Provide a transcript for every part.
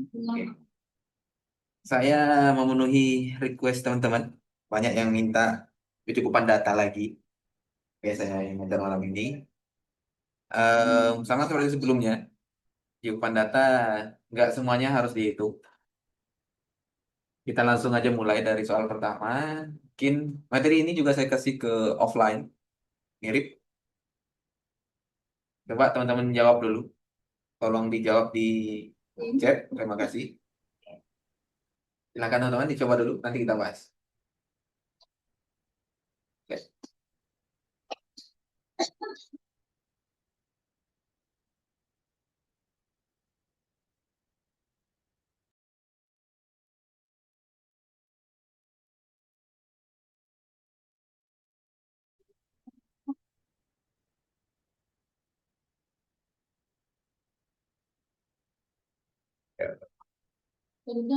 Oke. Saya memenuhi request teman-teman. Banyak yang minta kecukupan data lagi. Oke, saya yang ngajar malam ini. Sama seperti sebelumnya, kecukupan data nggak semuanya harus dihitung. Kita langsung aja mulai dari soal pertama. Mungkin materi ini juga saya kasih ke offline, mirip. Coba teman-teman jawab dulu. Tolong dijawab di chat. Terima kasih. Silakan teman-teman dicoba dulu, nanti kita bahas. Oke. Sudah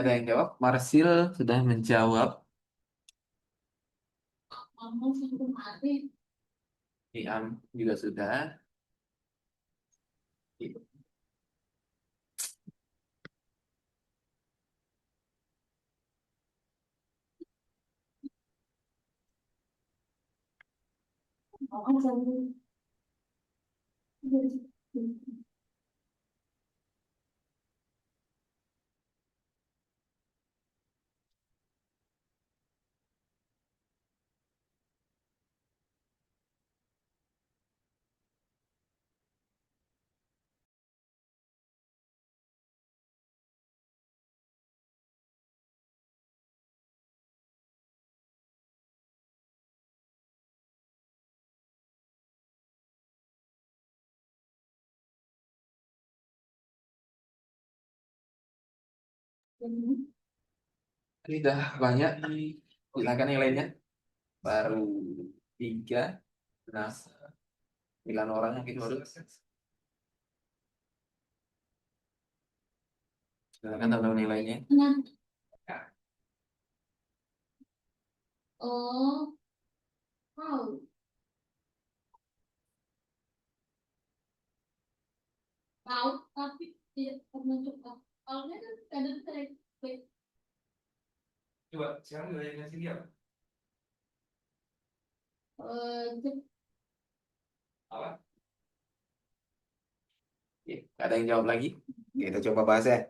ada yang jawab? Marsil sudah menjawab. Iam juga sudah. Ini udah banyak nih. Silakan yang lainnya. Baru 3. Nah, 9 orang mungkin baru. Silakan teman-teman yang lainnya. Oh, tahu. Tahu, tapi tidak pernah coba. Kalau dia kan kadang sering. Coba, sekarang nilai ngasih dia apa? Apa? Oke, ada yang jawab lagi? Kita coba bahas ya.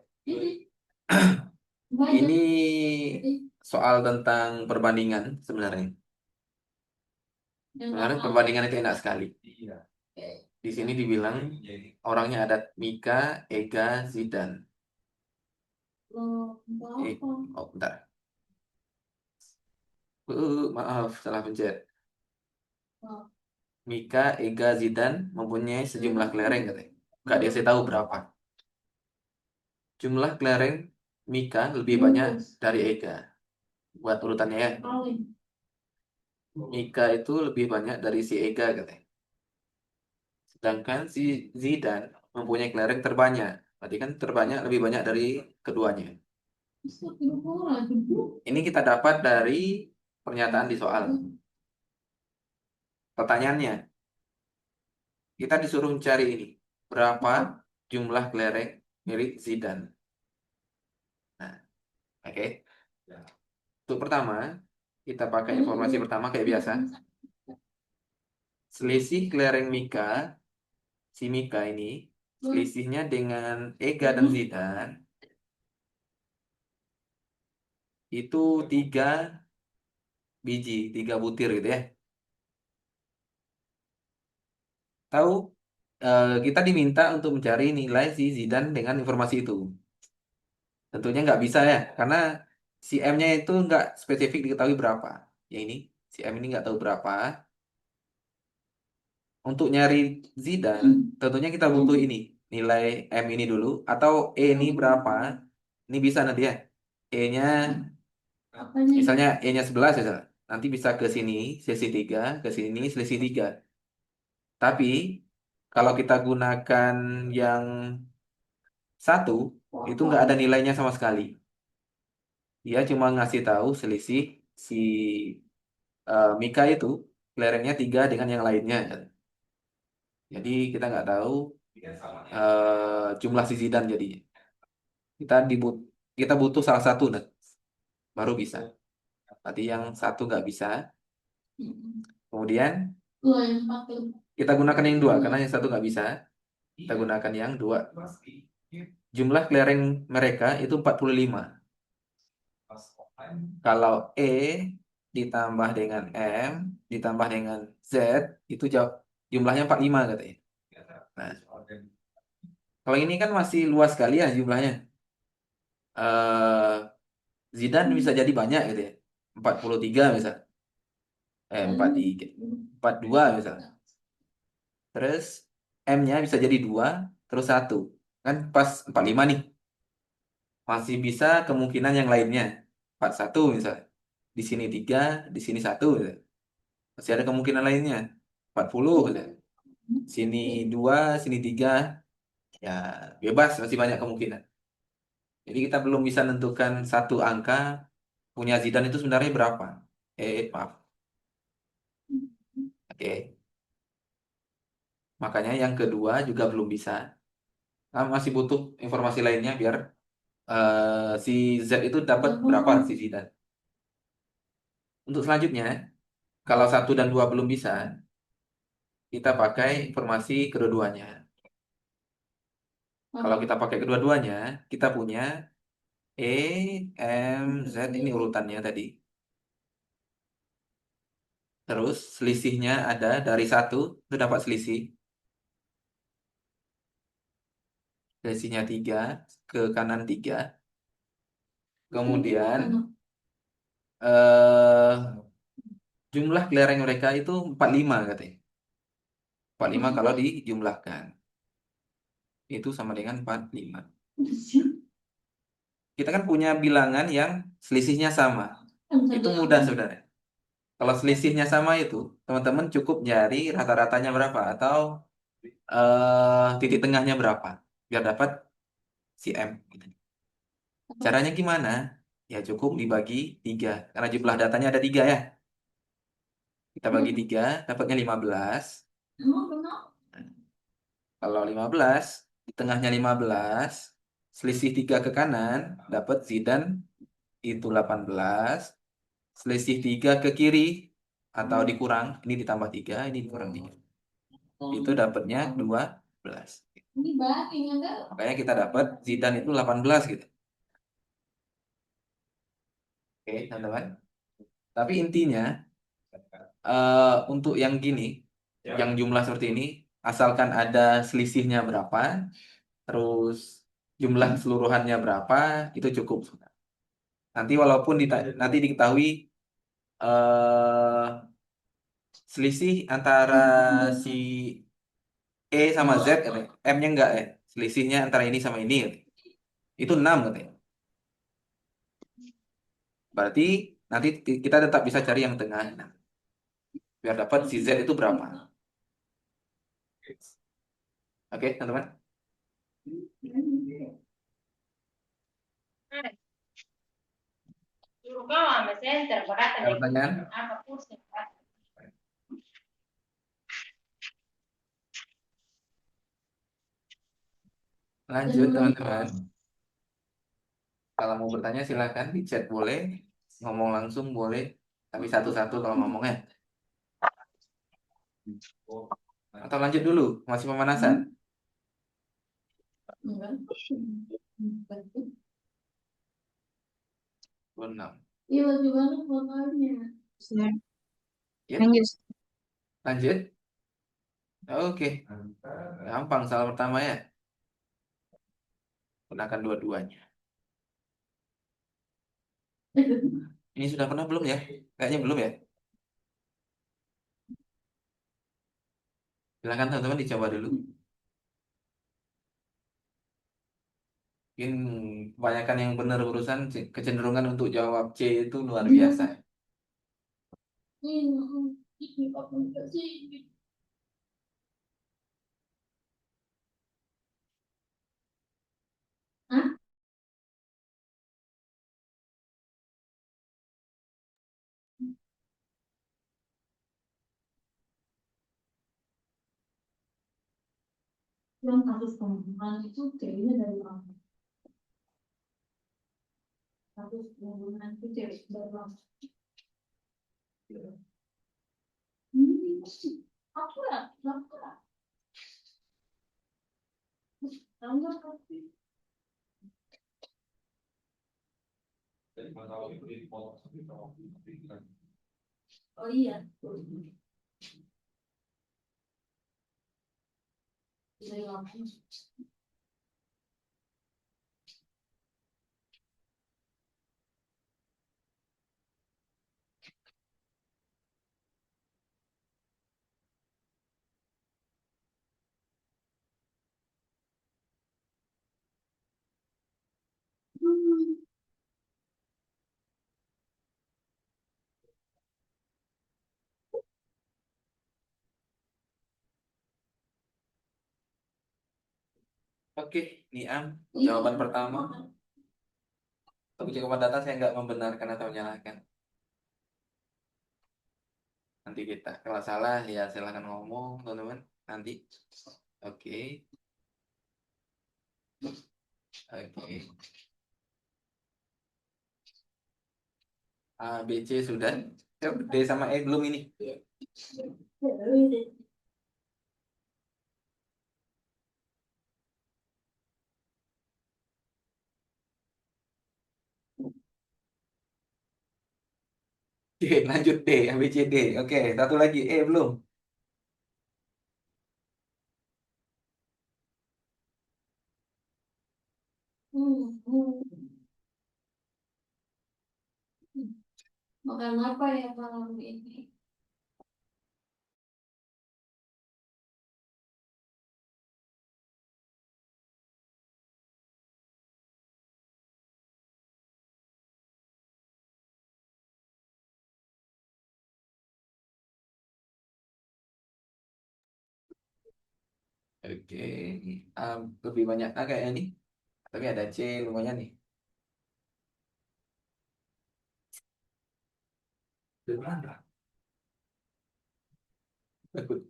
Ini soal tentang perbandingan sebenarnya. Sebenarnya perbandingan itu enak sekali. Di sini dibilang orangnya ada Mika, Ega, Zidane. Oh, bentar. Maaf, salah pencet. Mika, Ega, Zidane mempunyai sejumlah kelereng katanya. Nggak dikasih tahu berapa. Jumlah kelereng Mika lebih banyak dari Ega. Buat urutannya ya. Mika itu lebih banyak dari si Ega katanya. Sedangkan si Zidane mempunyai kelereng terbanyak. Berarti kan terbanyak lebih banyak dari keduanya. Ini kita dapat dari pernyataan di soal. Pertanyaannya, kita disuruh mencari ini. Berapa jumlah kelereng milik Zidane? Nah, oke. Untuk pertama, kita pakai informasi pertama kayak biasa. Selisih kelereng Mika, si Mika ini, selisihnya dengan Ega dan Zidane itu 3 butir gitu ya. Tahu, kita diminta untuk mencari nilai si Zidane dengan informasi itu. Tentunya nggak bisa ya, karena si M-nya itu nggak spesifik diketahui berapa. Ya ini, si M ini nggak tahu berapa. Untuk nyari Zidane, tentunya kita butuh ini, nilai M ini dulu, atau E ini berapa. Ini bisa nanti ya. E-nya, misalnya E-nya 11 ya. Nanti bisa ke sini, selisih 3, ke sini, selisih 3. Tapi, Kalau kita gunakan yang satu, itu nggak ada nilainya sama sekali. Dia cuma ngasih tahu selisih si Mika itu kelerengnya 3 dengan yang lainnya. Jadi kita nggak tahu jumlah si Zidane jadi. Kita dibut kita butuh salah satu nah, baru bisa. Tadi yang satu nggak bisa. Kemudian kita gunakan yang dua karena yang satu nggak bisa. Kita gunakan yang dua. Jumlah kelereng mereka itu 45. Kalau E ditambah dengan M ditambah dengan Z itu jumlahnya 45 katanya. Nah, kalau ini kan masih luas sekali ya jumlahnya. eh Zidane bisa jadi banyak gitu ya. 43 misal. 43. 42 misal. Terus M-nya bisa jadi 2 terus satu. Kan pas 45 nih. Masih bisa kemungkinan yang lainnya. 41 misal. Di sini 3 di sini satu misal. Masih ada kemungkinan lainnya. 40 misal. Sini 2 sini 3. Ya, bebas masih banyak kemungkinan. Jadi kita belum bisa menentukan satu angka punya Zidane itu sebenarnya berapa. Maaf. Oke. Makanya yang kedua juga belum bisa. Masih butuh informasi lainnya biar si Z itu dapat berapa si Zidane. Untuk selanjutnya, kalau satu dan dua belum bisa, kita pakai informasi kedua-duanya. Kalau kita pakai kedua-duanya, kita punya E, M, Z ini urutannya tadi. Terus selisihnya ada dari satu itu dapat selisih. Selisihnya 3 ke kanan 3. Kemudian eh, jumlah kelereng mereka itu 45 katanya. 45 kalau dijumlahkan. Itu sama dengan 45. Kita kan punya bilangan yang selisihnya sama. Itu mudah sebenarnya. Kalau selisihnya sama itu, teman-teman cukup nyari rata-ratanya berapa atau titik tengahnya berapa biar dapat si M. Gitu. Caranya gimana? Ya cukup dibagi 3. Karena jumlah datanya ada 3 ya. Kita bagi 3, dapatnya 15. Kalau 15, di tengahnya 15, selisih 3 ke kanan, dapat Zidane itu 18. Selisih 3 ke kiri, atau dikurang, ini ditambah 3, ini dikurang 3. Itu dapatnya 12. Makanya kita dapat Zidane itu 18 gitu. Oke, teman-teman. Tapi intinya, untuk yang gini, yang jumlah seperti ini, asalkan ada selisihnya berapa, terus jumlah keseluruhannya berapa, itu cukup. Nanti walaupun nanti diketahui eh, selisih antara si E sama Z, katanya. M-nya enggak ya. Selisihnya antara ini sama ini, katanya. Itu 6 katanya. Berarti nanti kita tetap bisa cari yang tengah. Nah, biar dapat si Z itu berapa. Oke, teman-teman. Ada pertanyaan? Lanjut, teman-teman. Kalau mau bertanya silakan di chat boleh, ngomong langsung boleh, tapi satu-satu kalau ngomongnya. Atau lanjut dulu, masih pemanasan. 26. Iya, gimana fotonya? Ya, Lanjut. lanjut. Oke, gampang salah pertama ya. Gunakan dua-duanya. Ini sudah pernah belum ya? Kayaknya belum ya. Silakan teman-teman dicoba dulu. Mungkin kebanyakan yang benar urusan kecenderungan untuk jawab C itu luar biasa. Yang kasus pembunuhan itu ceweknya dari mana? Kasus pembunuhan itu cewek dari mana? Hmm, aku ya, aku ya. Tahu nggak pasti? Oh iya, dari mana? Hmm. Oke, Niam. Iya. Jawaban pertama. Untuk jawaban data saya nggak membenarkan atau menyalahkan. Nanti kita kalau salah ya silahkan ngomong teman-teman. Nanti. Oke, oke. A, B, C sudah. D sama E belum ini. Oke, lanjut D, A, B, C, D. Oke, satu lagi E belum. Hmm. Hmm. Makan apa ya malam ini? Oke, A, lebih banyak A kayaknya nih. Tapi ada C lumayan nih. Beneran. Takut.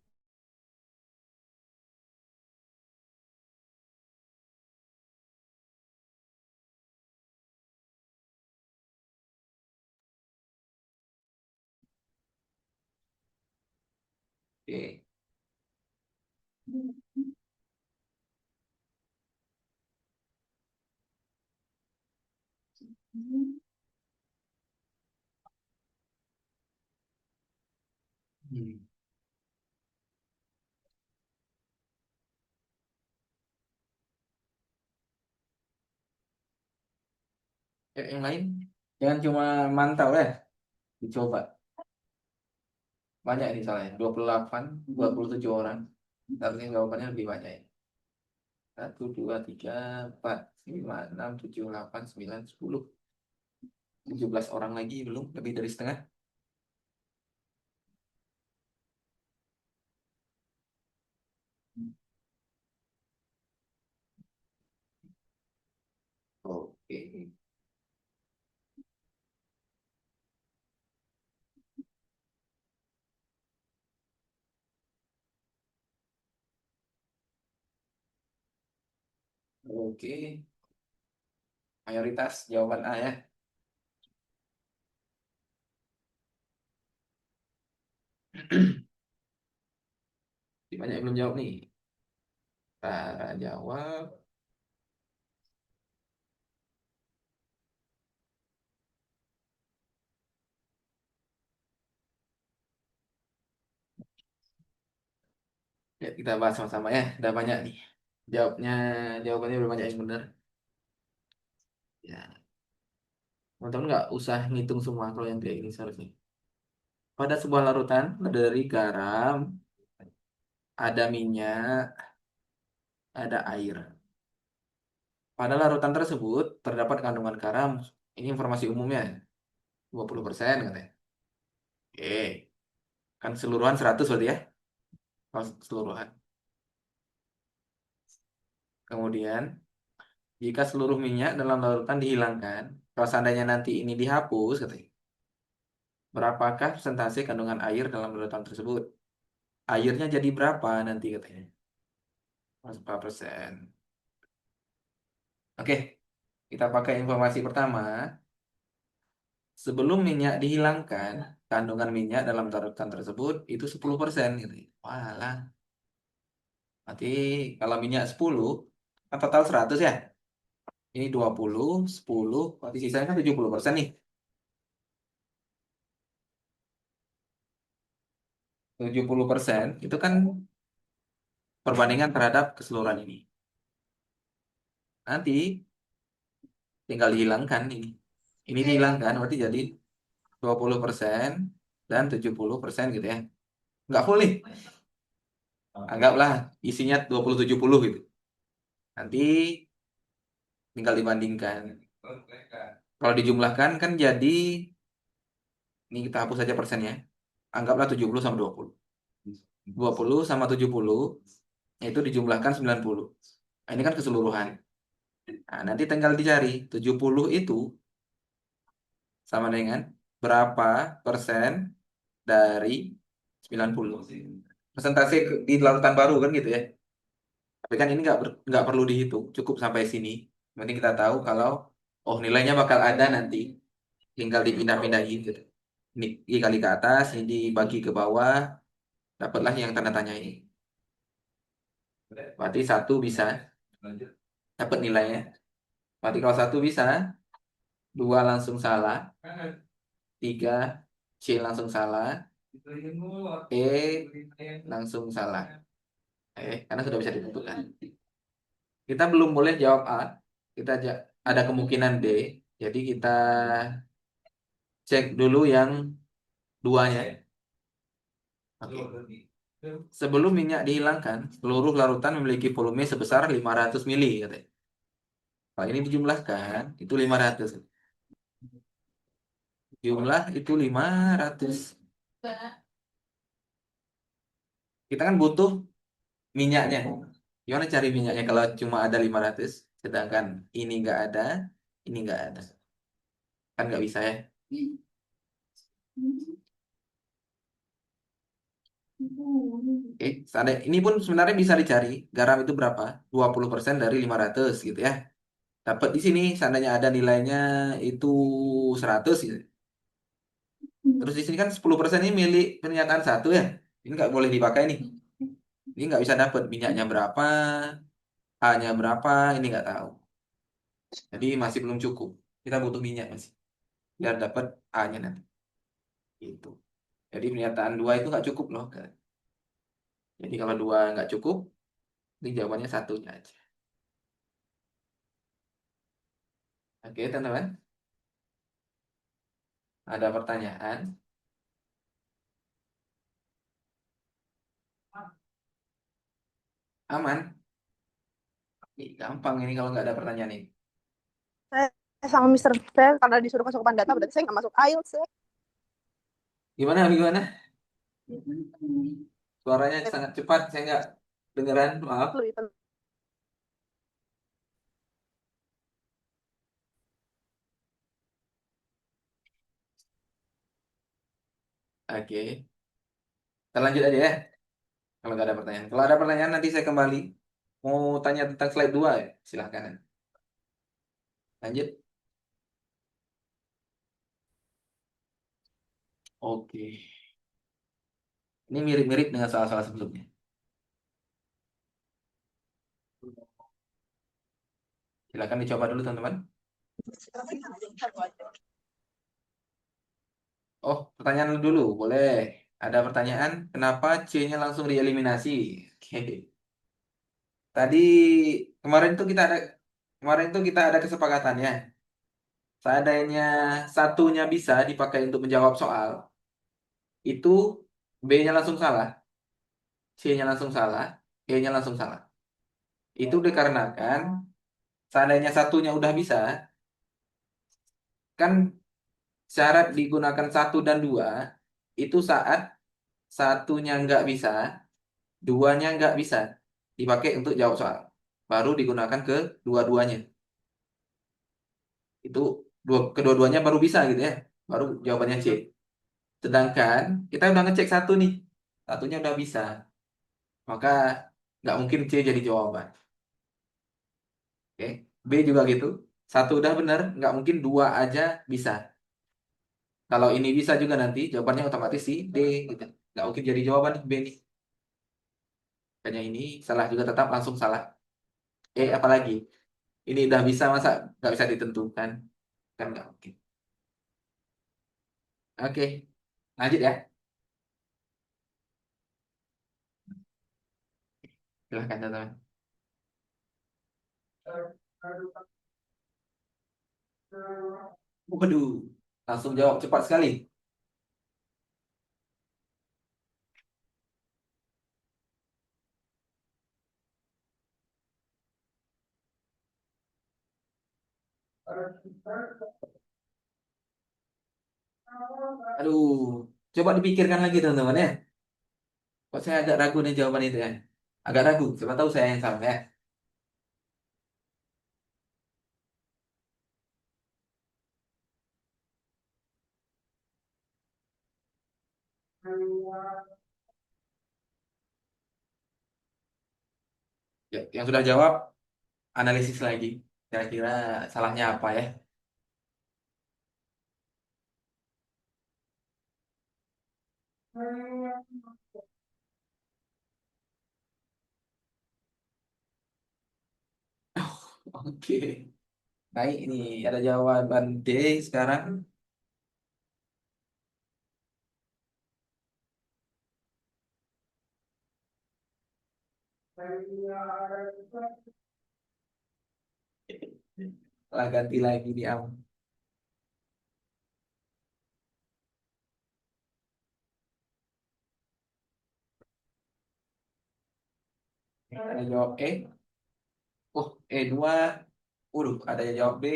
Oke. Hmm. Yang lain, jangan cuma mantau ya, dicoba. Banyak nih soalnya, 28, 27 orang. Tapi jawabannya lebih banyak ya. 1, 2, 3, 4, 5, 6, 7, 8, 9, 10. 17 orang lagi belum, lebih dari setengah. Oke, oke. Mayoritas jawaban A ya. Banyak yang belum jawab nih. Tara jawab. Ya, kita bahas sama-sama ya. Udah banyak nih. Jawabnya, jawabannya udah banyak yang benar. Ya, teman-teman nggak usah ngitung semua kalau yang kayak ini seharusnya. Pada sebuah larutan ada dari garam, ada minyak, ada air. Pada larutan tersebut terdapat kandungan garam. Ini informasi umumnya, 20% katanya. Oke, kan keseluruhan 100 berarti ya. Kalau keseluruhan. Kemudian, jika seluruh minyak dalam larutan dihilangkan, kalau seandainya nanti ini dihapus, katanya, berapakah persentase kandungan air dalam larutan tersebut? Airnya jadi berapa nanti katanya? 4%. Oke, kita pakai informasi pertama. Sebelum minyak dihilangkan, kandungan minyak dalam larutan tersebut itu 10% gitu. Walah, berarti kalau minyak 10, kan total 100 ya. Ini 20, 10, berarti sisanya kan 70% nih. 70% itu kan perbandingan terhadap keseluruhan ini. Nanti tinggal dihilangkan ini. Ini dihilangkan berarti jadi 20% dan 70% gitu ya. Nggak full nih. Anggaplah isinya 20-70 gitu. Nanti tinggal dibandingkan. Kalau dijumlahkan kan jadi, ini kita hapus saja persennya. Anggaplah 70 sama 20. 20 sama 70 itu dijumlahkan 90. Nah, ini kan keseluruhan. Nah, nanti tinggal dicari 70 itu sama dengan berapa persen dari 90. Persentase di lautan baru kan gitu ya. Tapi kan ini nggak perlu dihitung, cukup sampai sini. Yang penting kita tahu kalau oh nilainya bakal ada nanti, tinggal dipindah-pindahin gitu. Ini dikali ke atas, ini dibagi ke bawah, dapatlah yang tanda tanya ini. Berarti satu bisa dapat nilainya. Berarti kalau satu bisa, dua langsung salah, tiga C langsung salah, E langsung salah. Karena sudah bisa ditentukan. Kita belum boleh jawab A, ada kemungkinan D. Jadi kita cek dulu yang duanya. Oke. Sebelum minyak dihilangkan, seluruh larutan memiliki volume sebesar 500 mili katanya. Kalau ini dijumlahkan, itu 500. Jumlah itu 500. Kita kan butuh minyaknya. Gimana cari minyaknya kalau cuma ada 500, sedangkan ini nggak ada, ini nggak ada. Kan nggak bisa ya. Oke, ini pun sebenarnya bisa dicari. Garam itu berapa? 20% dari 500 gitu ya. Dapat di sini, seandainya ada nilainya itu 100 gitu. Terus di sini kan 10% ini milik pernyataan satu ya. Ini nggak boleh dipakai nih. Ini nggak bisa dapat minyaknya berapa, A-nya berapa, ini nggak tahu. Jadi masih belum cukup. Kita butuh minyak masih. Biar dapat A-nya nanti. Gitu. Jadi pernyataan dua itu nggak cukup loh. Jadi kalau dua nggak cukup, ini jawabannya satunya aja. Oke, teman-teman. Ada pertanyaan? Aman? Ih, gampang ini kalau nggak ada pertanyaan ini. Saya sama Mister saya karena disuruh masuk ke data berarti saya nggak masuk IELTS ya. Gimana, gimana? Suaranya sangat cepat, saya nggak dengeran, maaf. Lebih penting. Oke, kita lanjut aja ya. Kalau nggak ada pertanyaan. Kalau ada pertanyaan nanti saya kembali. Mau tanya tentang slide 2 ya? Silahkan. Lanjut. Oke. Ini mirip-mirip dengan soal-soal sebelumnya. Silahkan dicoba dulu teman-teman. Oh, pertanyaan dulu. Boleh. Ada pertanyaan, kenapa C-nya langsung dieliminasi? Oke. Tadi kemarin tuh kita ada kesepakatannya. Seandainya satunya bisa dipakai untuk menjawab soal, itu B-nya langsung salah, C-nya langsung salah, E-nya langsung salah. Itu dikarenakan seandainya satunya udah bisa, kan syarat digunakan satu dan dua, itu saat satunya nggak bisa, duanya nggak bisa dipakai untuk jawab soal. Baru digunakan ke dua-duanya. Itu kedua-duanya baru bisa gitu ya. Baru jawabannya C. Sedangkan kita udah ngecek satu nih. Satunya udah bisa. Maka nggak mungkin C jadi jawaban. Oke, B juga gitu. Satu udah benar, nggak mungkin dua aja bisa. Kalau ini bisa juga nanti jawabannya otomatis sih D gitu. Nggak mungkin jadi jawaban B nih. Makanya ini salah juga tetap langsung salah. Apalagi ini udah bisa masa nggak bisa ditentukan kan nggak mungkin. Oke, lanjut ya. Silahkan teman-teman. Waduh, langsung jawab cepat sekali. Aduh, coba dipikirkan lagi teman-teman ya. Kok saya agak ragu nih jawaban itu ya. Agak ragu, siapa tahu saya yang salah ya. Ya, yang sudah jawab, analisis lagi. Kira-kira salahnya apa ya? Oke, baik ini ada jawaban D sekarang. Lah ganti lagi di am. Ada jawab E. Oh, E2. Waduh, ada yang jawab B.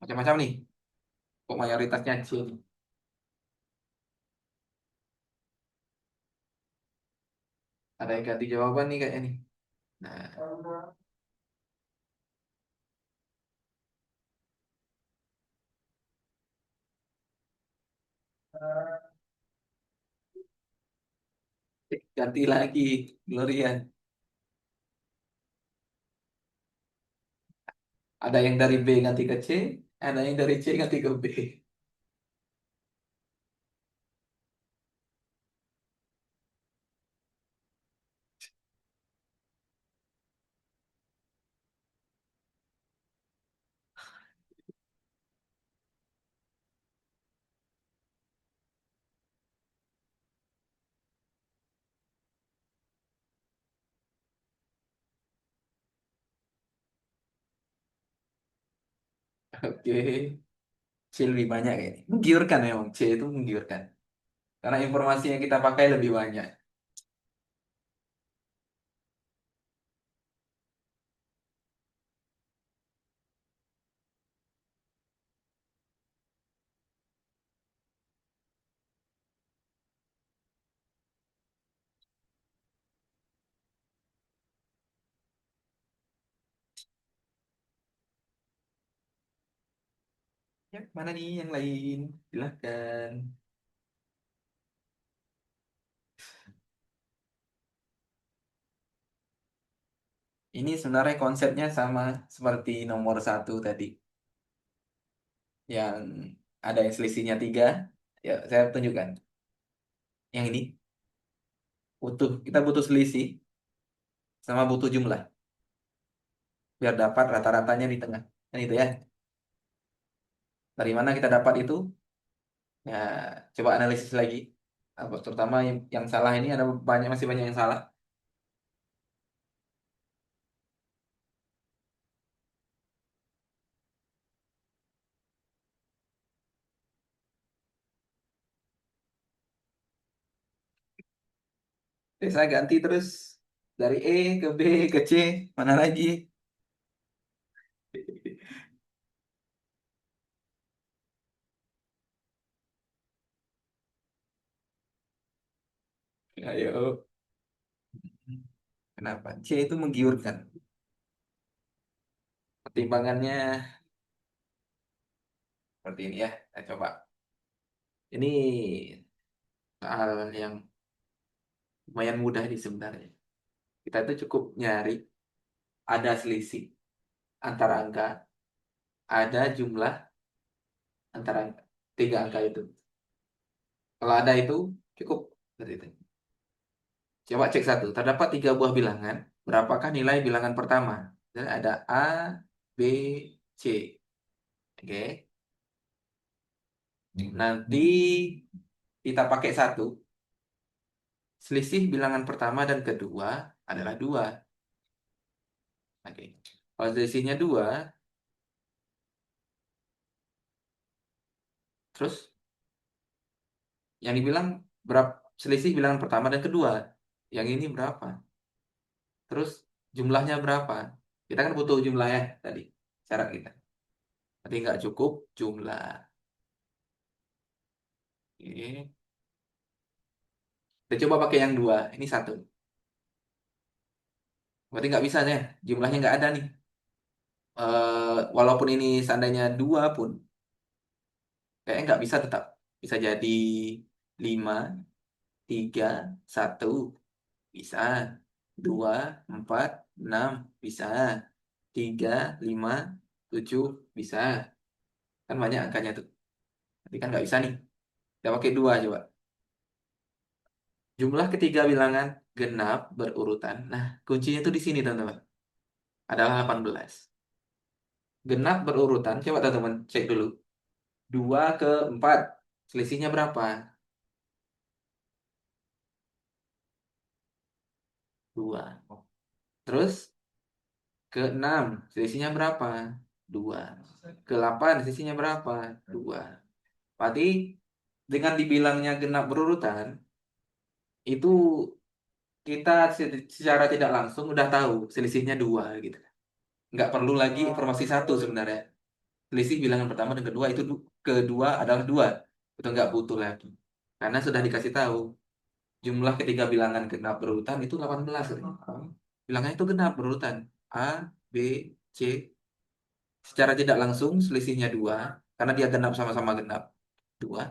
Macam-macam nih. Kok mayoritasnya C nih? Ada yang ganti jawaban nih kayaknya nih. Nah, ganti lagi. Gloria. Ada yang dari B ganti ke C. Ada yang dari C ganti ke B. Oke. C lebih banyak kayaknya. Menggiurkan memang. C itu menggiurkan. Karena informasi yang kita pakai lebih banyak. Ya, mana nih yang lain? Silahkan. Ini sebenarnya konsepnya sama seperti nomor satu tadi. Yang ada yang selisihnya tiga. Ya, saya tunjukkan. Yang ini butuh. Kita butuh selisih sama butuh jumlah. Biar dapat rata-ratanya di tengah. Kan itu ya. Dari mana kita dapat itu? Ya, coba analisis lagi. Terutama yang salah ini ada banyak masih banyak yang salah. Jadi saya ganti terus dari E ke B ke C mana lagi? Ayo, kenapa? C itu menggiurkan. Pertimbangannya seperti ini ya. Saya coba. Ini hal yang Lumayan mudah nih sebenarnya. Kita itu cukup nyari ada selisih antara angka, ada jumlah antara tiga angka itu. Kalau ada itu cukup seperti itu. Coba cek satu. Terdapat tiga buah bilangan. Berapakah nilai bilangan pertama? Dan ada A, B, C. Oke. Nanti kita pakai satu. Selisih bilangan pertama dan kedua adalah dua. Oke. Kalau selisihnya dua, terus yang dibilang berapa selisih bilangan pertama dan kedua? Yang ini berapa? Terus jumlahnya berapa? Kita kan butuh jumlahnya tadi. Syarat kita. Tapi nggak cukup jumlah. Oke. Kita coba pakai yang dua. Ini satu. Berarti nggak bisa ya. Jumlahnya nggak ada nih. Walaupun ini seandainya dua pun, kayaknya nggak bisa tetap. Bisa jadi 5, 3, 1. Bisa. 2, 4, 6. Bisa. 3, 5, 7. Bisa. Kan banyak angkanya tuh. Tapi kan nggak bisa nih. Kita pakai dua coba. Jumlah ketiga bilangan genap berurutan. Nah, kuncinya tuh di sini teman-teman. Adalah 18. Genap berurutan. Coba teman-teman cek dulu. 2 ke 4. Selisihnya berapa? 2. Terus ke 6. Selisihnya berapa? 2. Ke 8. Selisihnya berapa? 2. Berarti dengan dibilangnya genap berurutan, itu kita secara tidak langsung udah tahu selisihnya 2 gitu. Nggak perlu lagi informasi satu sebenarnya. Selisih bilangan pertama dan kedua itu kedua adalah 2. Itu nggak butuh lagi. Karena sudah dikasih tahu jumlah ketiga bilangan genap berurutan itu 18. Bilangannya itu genap berurutan. A, B, C. Secara tidak langsung selisihnya 2. Karena dia genap sama-sama genap. 2.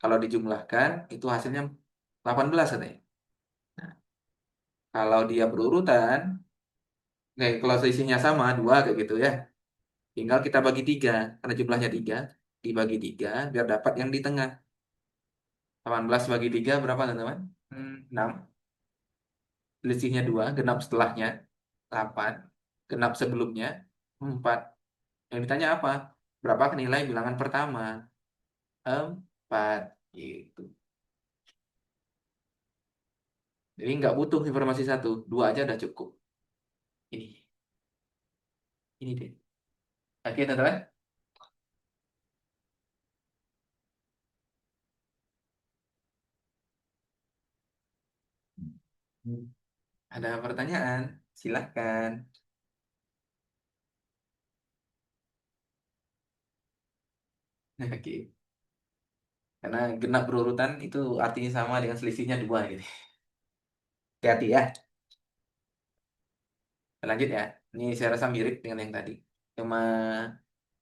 Kalau dijumlahkan itu hasilnya 18 katanya. Nah, kalau dia berurutan, kalau selisihnya sama 2 kayak gitu ya. Tinggal kita bagi 3. Karena jumlahnya 3. Dibagi 3 biar dapat yang di tengah. 18 bagi 3 berapa teman-teman? 6. Selisihnya 2, genap setelahnya 8, genap sebelumnya 4. Yang ditanya apa? Berapa nilai bilangan pertama? 4. Gitu. Jadi nggak butuh informasi satu, dua aja udah cukup. Ini, ini deh. Oke teman-teman. Ada pertanyaan? Silahkan. Oke. Karena genap berurutan itu artinya sama dengan selisihnya 2 gitu. Hati-hati ya. Lanjut ya. Ini saya rasa mirip dengan yang tadi. Cuma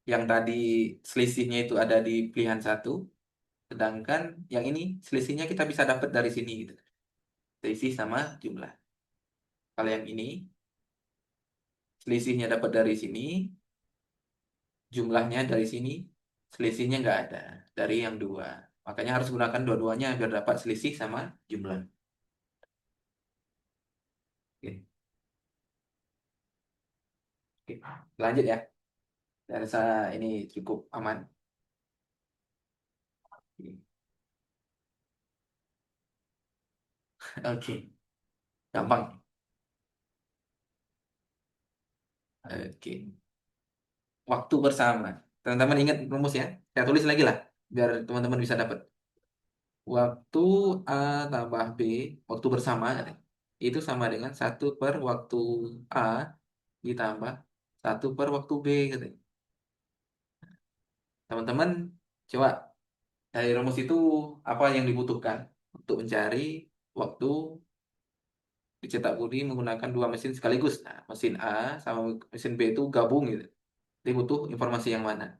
yang tadi selisihnya itu ada di pilihan satu. Sedangkan yang ini selisihnya kita bisa dapat dari sini gitu. Selisih sama jumlah. Kalau yang ini selisihnya dapat dari sini, jumlahnya dari sini, selisihnya nggak ada dari yang dua. Makanya harus gunakan dua-duanya biar dapat selisih sama jumlah. Oke. Oke. Lanjut ya. Saya rasa ini cukup aman. Oke. Oke. Gampang. Oke. Waktu bersama. Teman-teman ingat rumus ya. Saya tulis lagi lah biar teman-teman bisa dapat. Waktu A tambah B, waktu bersama katanya, itu sama dengan satu per waktu A ditambah satu per waktu B katanya. Teman-teman coba dari rumus itu apa yang dibutuhkan untuk mencari waktu dicetak budi menggunakan dua mesin sekaligus. Nah, mesin A sama mesin B itu gabung gitu. Jadi butuh informasi yang mana?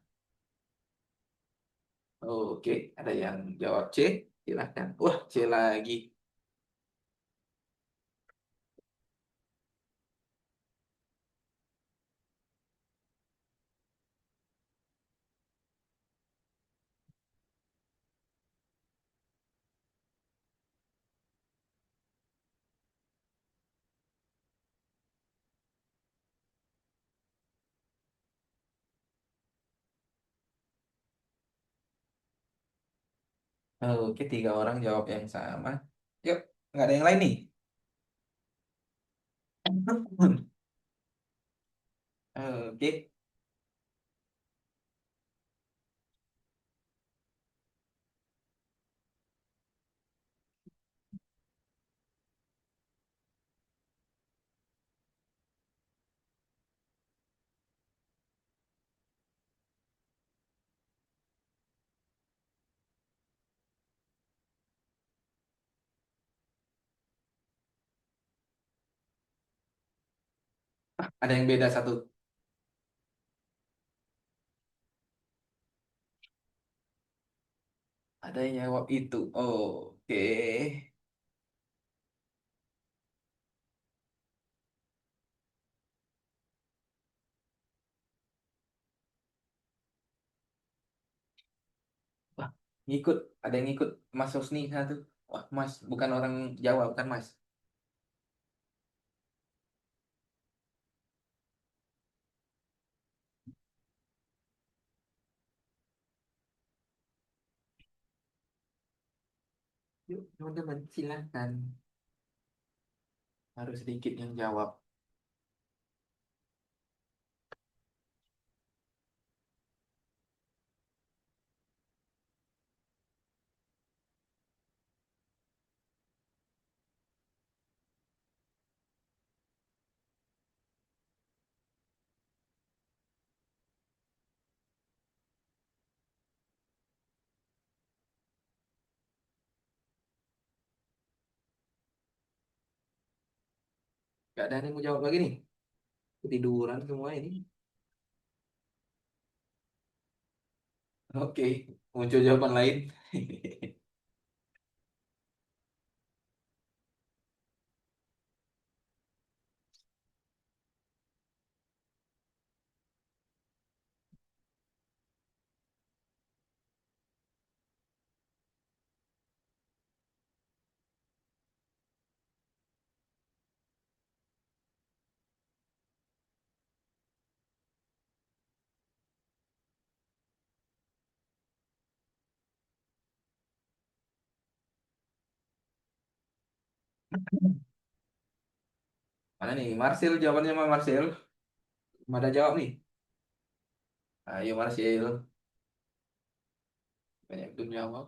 Oke, ada yang jawab C, silahkan. Wah, C lagi. Oke, tiga orang jawab yang sama. Yuk, nggak ada yang lain nih. Oke, ada yang beda satu. Ada yang jawab itu. Oke. Wah, ngikut. Ada yang ngikut Mas Husni satu. Wah, Mas, bukan orang Jawa, bukan Mas. Yuk, teman-teman, silakan. Harus sedikit yang jawab. Gak ada yang mau jawab lagi nih. Ketiduran semua ini. Oke, muncul jawaban lain. Mana nih? Marcel, jawabannya sama Marcel. Mana jawab nih? Ayo Marcel. Banyak belum jawab.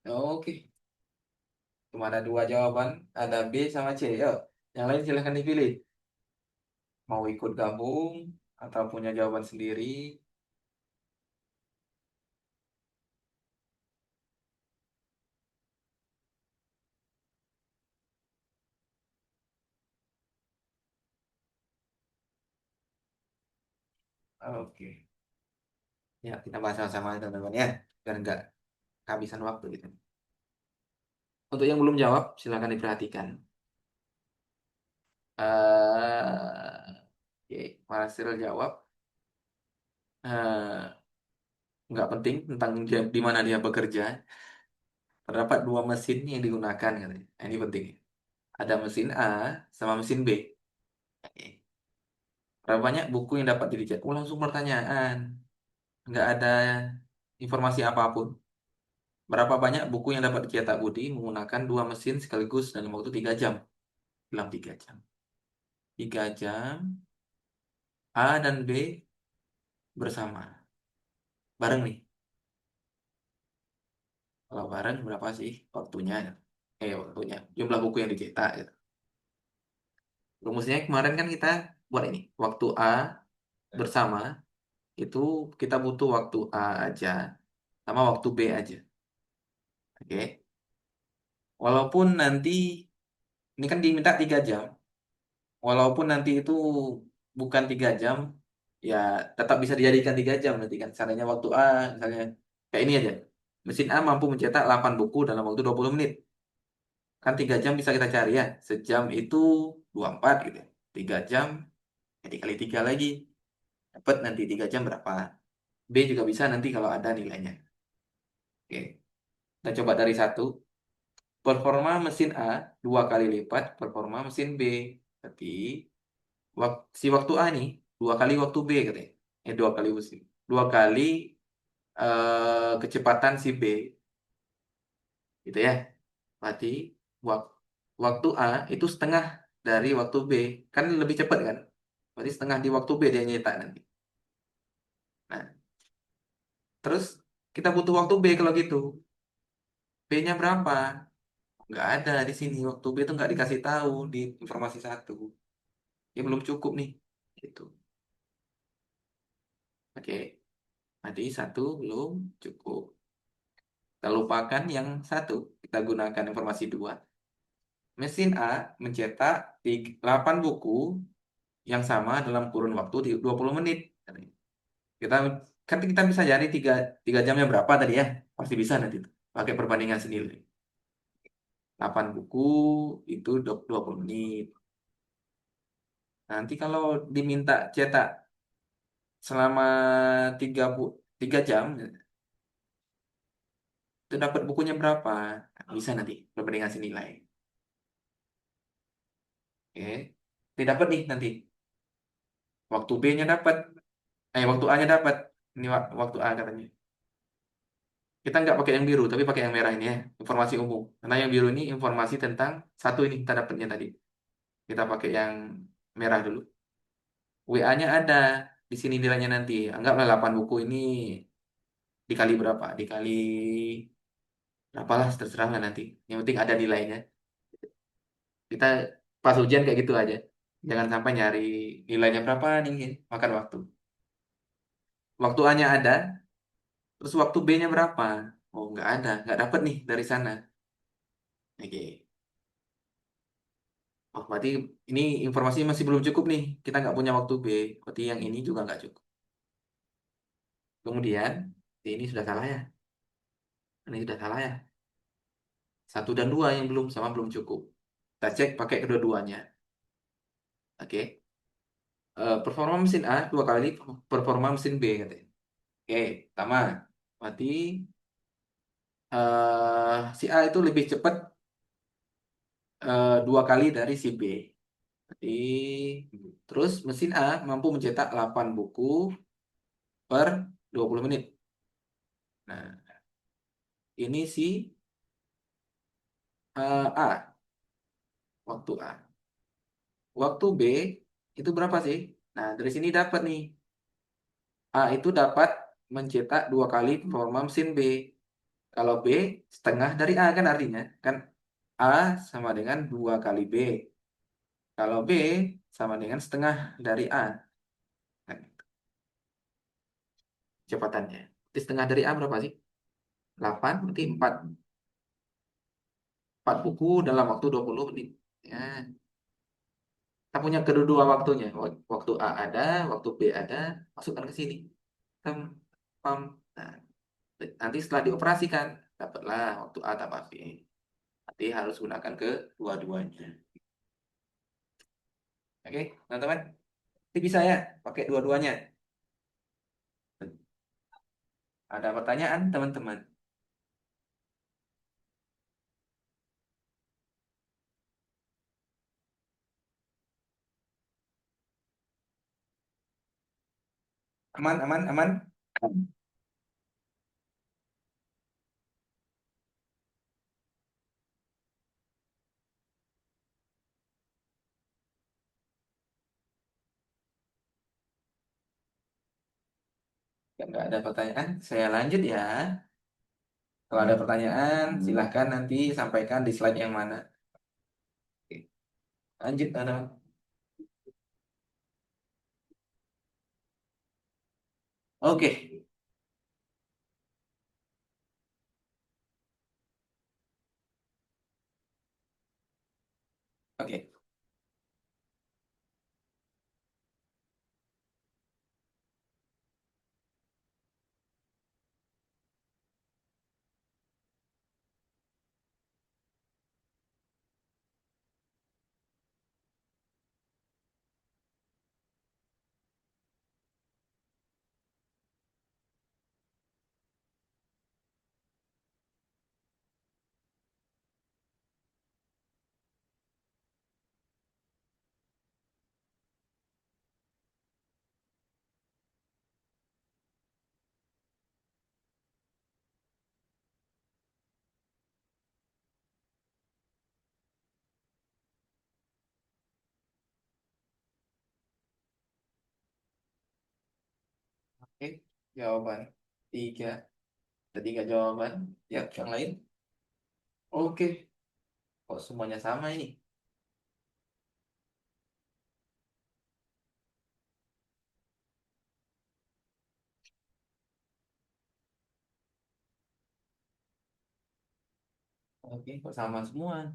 Oke, cuma ada dua jawaban. Ada B sama C. Yuk, yang lain silahkan dipilih. Mau ikut gabung atau punya jawaban sendiri. Oke. Ya, kita bahas sama-sama teman-teman ya. Biar nggak kehabisan waktu gitu. Untuk yang belum jawab, silahkan diperhatikan. Oke, Marcel jawab. eh nggak penting tentang di mana dia bekerja. Terdapat dua mesin yang digunakan katanya. Nah, ini penting. Ada mesin A sama mesin B. Oke. Berapa banyak buku yang dapat dicetak? Oh, langsung pertanyaan. Nggak ada informasi apapun. Berapa banyak buku yang dapat dicetak Budi menggunakan dua mesin sekaligus dalam waktu 3 jam? Dalam 3 jam. 3 jam, A dan B bersama. Bareng nih. Kalau bareng berapa sih waktunya? Waktunya. Jumlah buku yang dicetak. Gitu. Rumusnya kemarin kan kita buat ini. Waktu A bersama itu kita butuh waktu A aja sama waktu B aja. Oke. Walaupun nanti ini kan diminta 3 jam. Walaupun nanti itu bukan 3 jam, ya tetap bisa dijadikan 3 jam nanti kan. Caranya waktu A, misalnya kayak ini aja. Mesin A mampu mencetak 8 buku dalam waktu 20 menit. Kan 3 jam bisa kita cari ya. Sejam itu 24 gitu. 3 jam, ya dikali 3 lagi. Dapat nanti 3 jam berapa. B juga bisa nanti kalau ada nilainya. Oke, kita coba dari satu. performa mesin A 2 kali lipat performa mesin B. Berarti si waktu A nih 2 kali waktu B katanya. 2 kali mesin. 2 kali kecepatan si B. Gitu ya. Berarti wak- waktu A itu setengah dari waktu B. Kan lebih cepat kan? Berarti setengah di waktu B dia nyetak nanti. Nah, terus kita butuh waktu B kalau gitu. B-nya berapa? Nggak ada di sini. Waktu B itu nggak dikasih tahu di informasi satu. Ya belum cukup nih. Gitu. Oke. Tadi satu belum cukup. Kita lupakan yang satu. Kita gunakan informasi dua. Mesin A mencetak 8 buku yang sama dalam kurun waktu di 20 menit. Kita kan kita bisa cari tiga jamnya berapa tadi ya. Pasti bisa nanti tuh. Pakai perbandingan sendiri. 8 buku itu 20 menit. Nanti kalau diminta cetak selama 3 jam, itu dapat bukunya berapa? Nah, bisa nanti perbandingan nilai. Oke. Ini dapat nih nanti. Waktu B-nya dapat. Waktu A-nya dapat. Ini waktu A katanya. Kita nggak pakai yang biru, tapi pakai yang merah ini ya. Informasi umum. Karena yang biru ini informasi tentang satu ini kita dapatnya tadi. Kita pakai yang merah dulu. WA-nya ada. Di sini nilainya nanti. Anggaplah 8 buku ini dikali berapa? Dikali berapalah terserah lah nanti. Yang penting ada nilainya. Kita pas ujian kayak gitu aja. Jangan sampai nyari nilainya berapa nih. Makan waktu. Waktu A-nya ada, terus waktu B-nya berapa? Oh, nggak ada. Nggak dapat nih dari sana. Oke. Oh, berarti ini informasi masih belum cukup nih. Kita nggak punya waktu B. Berarti yang ini juga nggak cukup. Kemudian, ini sudah salah ya. Ini sudah salah ya. Satu dan dua yang belum sama belum cukup. Kita cek pakai kedua-duanya. Oke. Performa mesin A 2 kali performa mesin B katanya. Oke, pertama. Berarti si A itu lebih cepat 2 kali dari si B. Berarti terus mesin A mampu mencetak 8 buku per 20 menit. Nah, ini si A, waktu A. Waktu B itu berapa sih? Nah, dari sini dapat nih. A itu dapat mencetak 2 kali performa mesin B. Kalau B setengah dari A kan artinya. Kan A sama dengan 2 kali B. Kalau B sama dengan setengah dari A. Nah, kecepatannya. Berarti setengah dari A berapa sih? 8, berarti 4 buku dalam waktu 20 menit. Ya, kita punya kedua waktunya. Waktu A ada, waktu B ada, masukkan ke sini. Tem, pam. Nah, nanti setelah dioperasikan, dapatlah waktu A tambah B. Nanti harus gunakan ke dua-duanya. Oke, teman-teman. Nanti bisa ya pakai dua-duanya. Ada pertanyaan, teman-teman? Aman, aman, aman. Nggak ada pertanyaan, saya lanjut ya. Kalau ada pertanyaan, silahkan nanti sampaikan di slide yang mana. Oke, lanjut, teman-teman. Oke, oke. Oke, jawaban tiga. Ada tiga jawaban. Ya, yang lain. Oke, kok semuanya sama ini? Oke, kok sama semua?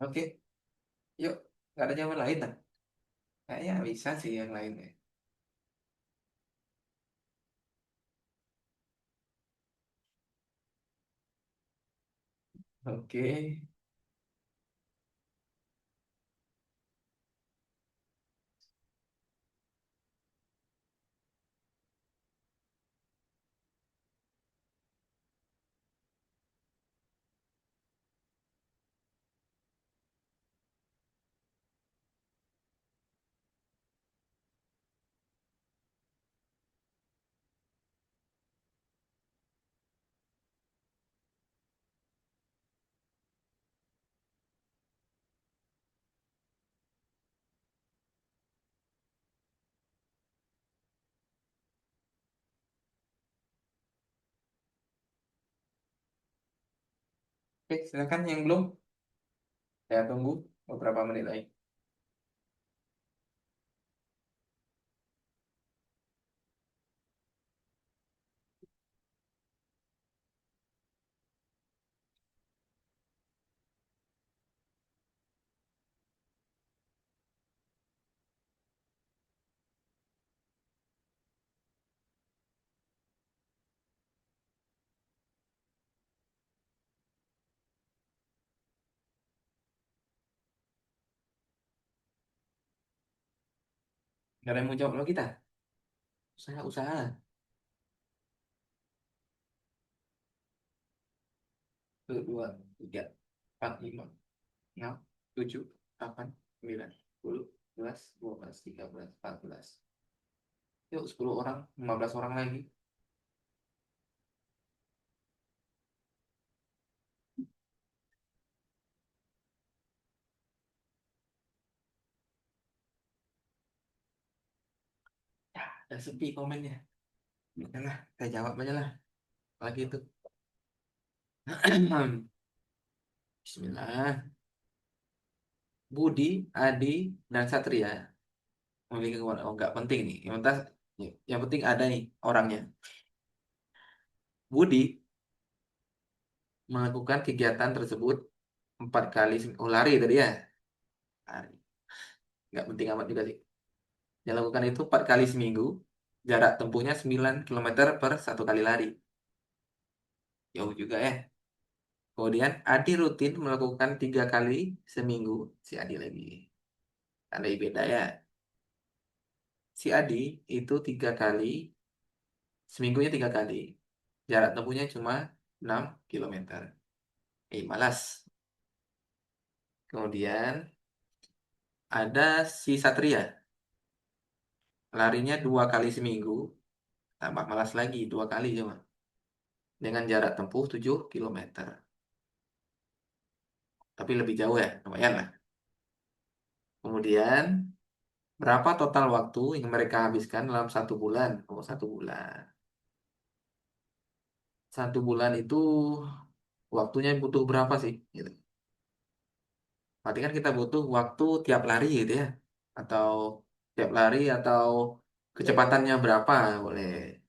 Oke, yuk. Nggak ada jawaban lain, lah. Kayaknya bisa sih yang lainnya. Oke, oke, silakan yang belum. Saya tunggu beberapa menit lagi. Nggak ada yang mau jawab lo kita. Usaha-usaha. Satu, dua, tiga, empat, lima, enam, tujuh, delapan, sembilan, 10, 11, 12, 13, 14. Yuk, 10 orang, 15 orang lagi. Ya, udah sepi komennya. Udahlah, saya jawab aja lah. Lagi itu. Bismillah. Budi, Adi, dan Satria memiliki kekuatan. Oh, nggak penting nih. Yang penting ada nih orangnya. Budi melakukan kegiatan tersebut 4 kali. Oh, lari tadi ya. Lari. Nggak penting amat juga sih. Yang lakukan itu 4 kali seminggu. Jarak tempuhnya 9 km per 1 kali lari. Jauh juga ya. Kemudian Adi rutin melakukan 3 kali seminggu. Si Adi lagi. Ada beda ya. Si Adi itu 3 kali, seminggunya 3 kali. Jarak tempuhnya cuma 6 km. Malas. Kemudian ada si Satria. Larinya 2 kali seminggu. Tambah malas lagi. 2 kali cuma. Dengan jarak tempuh 7 km. Tapi lebih jauh ya. Lumayan lah. Kemudian berapa total waktu yang mereka habiskan dalam 1 bulan? Oh, 1 bulan. 1 bulan itu waktunya butuh berapa sih? Gitu. Berarti kan kita butuh waktu tiap lari gitu ya. Atau tiap lari atau kecepatannya berapa boleh.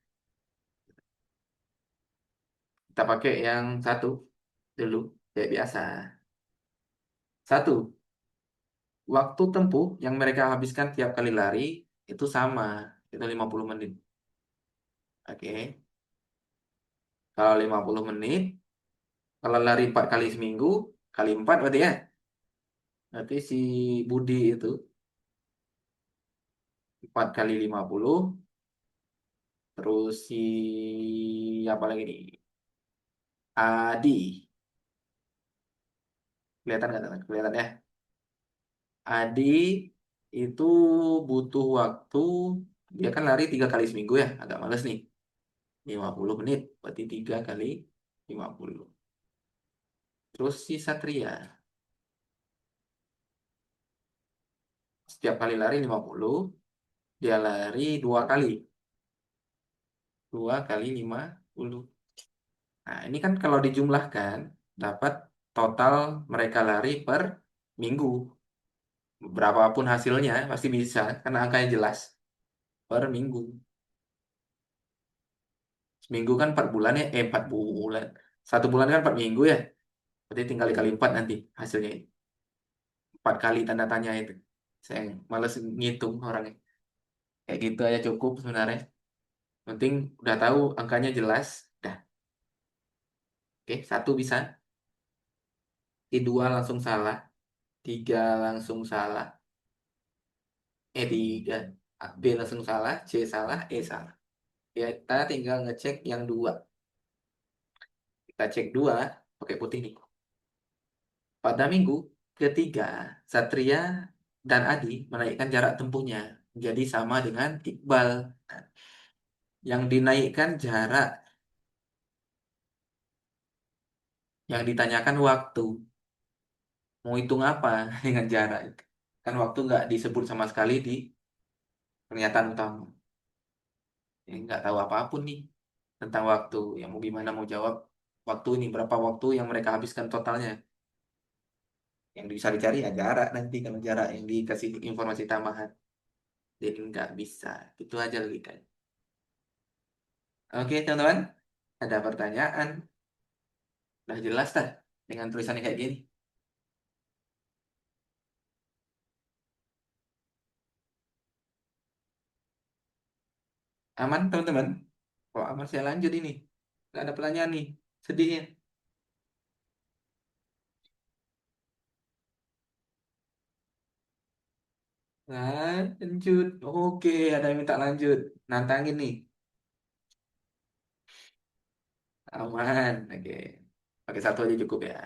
Kita pakai yang satu dulu, kayak biasa. Satu, waktu tempuh yang mereka habiskan tiap kali lari itu sama, itu 50 menit. Oke, kalau 50 menit, kalau lari 4 kali seminggu, kali 4 berarti ya. Berarti si Budi itu 4 kali 50, terus si apa lagi nih? Adi. Kelihatan nggak teman? Kelihatan ya. Adi itu butuh waktu, dia kan lari 3 kali seminggu ya, agak males nih. 50 menit, berarti 3 kali 50. Terus si Satria, setiap kali lari 50, dia lari 2 kali. 2 kali 50. Nah, ini kan kalau dijumlahkan, dapat total mereka lari per minggu. Berapapun hasilnya, pasti bisa, karena angkanya jelas. Per minggu. Seminggu kan 4 bulan ya, 4 bulan. 1 bulan kan 4 minggu ya. Berarti tinggal dikali 4 nanti hasilnya. 4 kali tanda tanya itu. Saya males ngitung orangnya. Kayak gitu aja cukup sebenarnya. Penting udah tahu angkanya jelas. Dah. Oke, satu bisa. Dua langsung salah. Tiga langsung salah. Tiga. B langsung salah. C salah. E salah. Ya, kita tinggal ngecek yang dua. Kita cek dua pakai putih nih. Pada minggu ketiga, Satria dan Adi menaikkan jarak tempuhnya jadi sama dengan Iqbal. Yang dinaikkan jarak, yang ditanyakan waktu. Mau hitung apa dengan jarak itu? Kan waktu nggak disebut sama sekali di pernyataan utama. Ya, nggak tahu apapun nih tentang waktu. Yang mau gimana mau jawab waktu ini, berapa waktu yang mereka habiskan totalnya. Yang bisa dicari ya jarak nanti kalau jarak yang dikasih informasi tambahan. Jadi nggak bisa. Itu aja logikanya. Oke, teman-teman. Ada pertanyaan? Udah jelas dah dengan tulisannya kayak gini. Aman, teman-teman? Kalau aman saya lanjut ini. Nggak ada pertanyaan nih. Sedihnya. Lanjut. Oke, ada yang minta lanjut. Nantangin nih. Aman. Oke. Pakai satu aja cukup ya.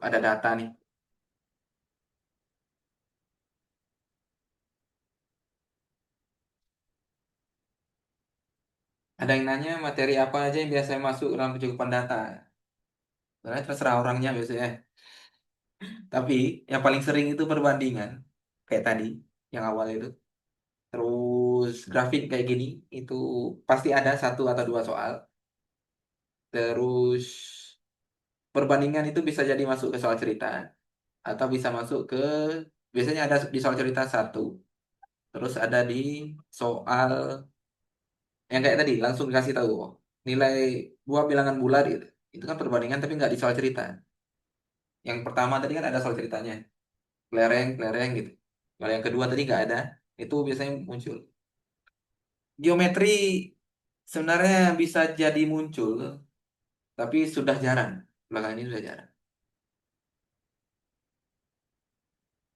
Ada data nih. Ada yang nanya materi apa aja yang biasanya masuk dalam pencukupan data. Sebenarnya terserah orangnya biasanya. Tapi yang paling sering itu perbandingan. Kayak tadi, yang awal itu. Terus grafik kayak gini, itu pasti ada satu atau dua soal. Terus perbandingan itu bisa jadi masuk ke soal cerita. Atau bisa masuk ke, biasanya ada di soal cerita satu. Terus ada di soal yang kayak tadi, langsung dikasih tahu. Oh, nilai dua bilangan bulat gitu. Itu kan perbandingan tapi nggak di soal cerita. Yang pertama tadi kan ada soal ceritanya. Kelereng, kelereng gitu. Kalau yang kedua tadi nggak ada. Itu biasanya muncul. Geometri sebenarnya bisa jadi muncul, tapi sudah jarang. Belakangan ini sudah jarang.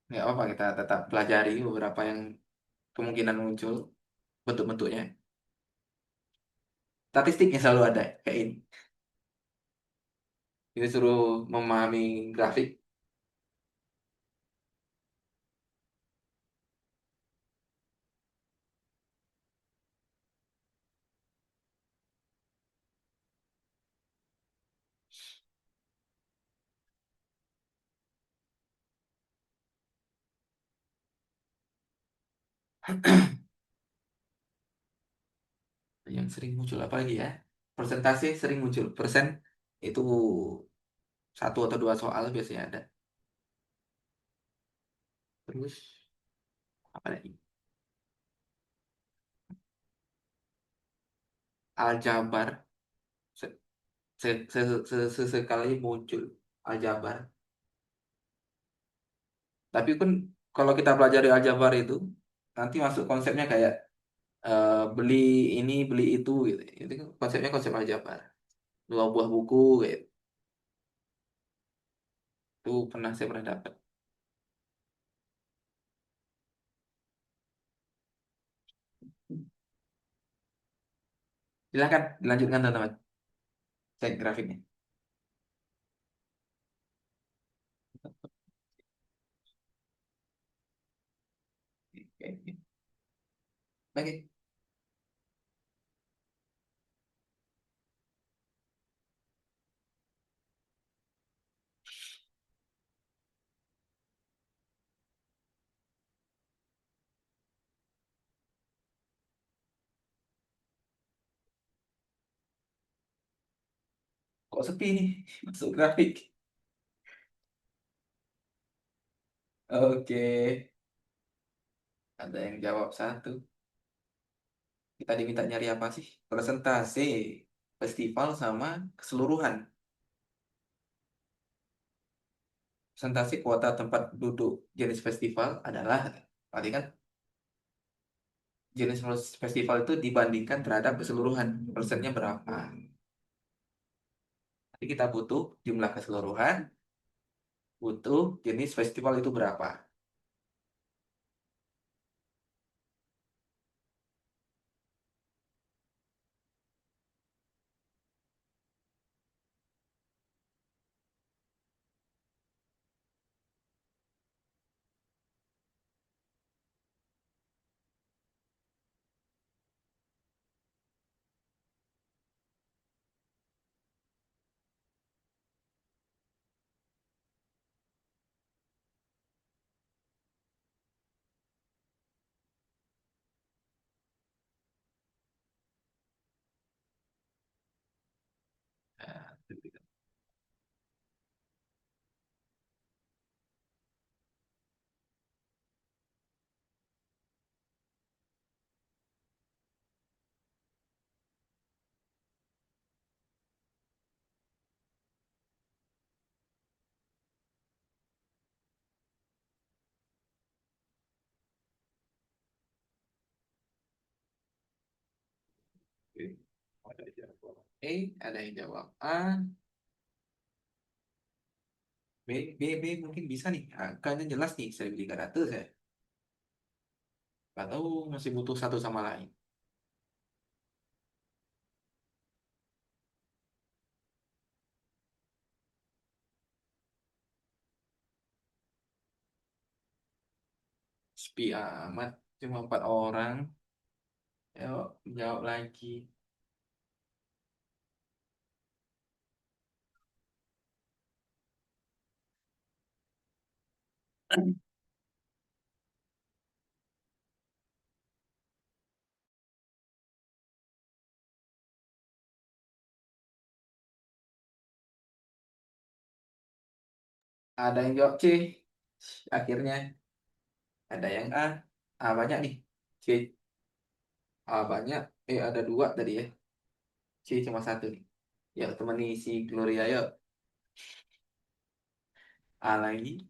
Nggak apa kita tetap pelajari beberapa yang kemungkinan muncul bentuk-bentuknya. Statistiknya selalu ada kayak ini. Ini suruh memahami grafik. Yang sering muncul apa lagi ya? Persentase sering muncul. Persen itu satu atau dua soal biasanya ada. Terus apa lagi? Aljabar se- sesekali muncul aljabar. Tapi kan kalau kita pelajari aljabar itu nanti masuk konsepnya kayak beli ini beli itu gitu. Itu kan konsepnya konsep aljabar. Dua buah buku gitu. Itu saya pernah dapat. Silahkan dilanjutkan teman-teman. Cek grafiknya. Oke. Oke. Kok sepi nih? Masuk grafik. Oke. Ada yang jawab satu. Kita diminta nyari apa sih? Persentase festival sama keseluruhan. Persentase kuota tempat duduk jenis festival adalah, berarti kan jenis festival itu dibandingkan terhadap keseluruhan. Persennya berapa? Jadi kita butuh jumlah keseluruhan, butuh jenis festival itu berapa. Nah, oke. Ada yang jawab A, ada yang jawab A, B mungkin bisa nih. Angkanya jelas nih, 1.300 ya. Atau masih butuh satu sama lain. Sepi amat, cuma 4 orang. Yuk, jawab lagi. Ada yang jawab C. Akhirnya ada yang A. A banyak nih. C. A banyak. Ada dua tadi ya. C cuma satu nih. Yuk, temani si Gloria yuk. A lagi.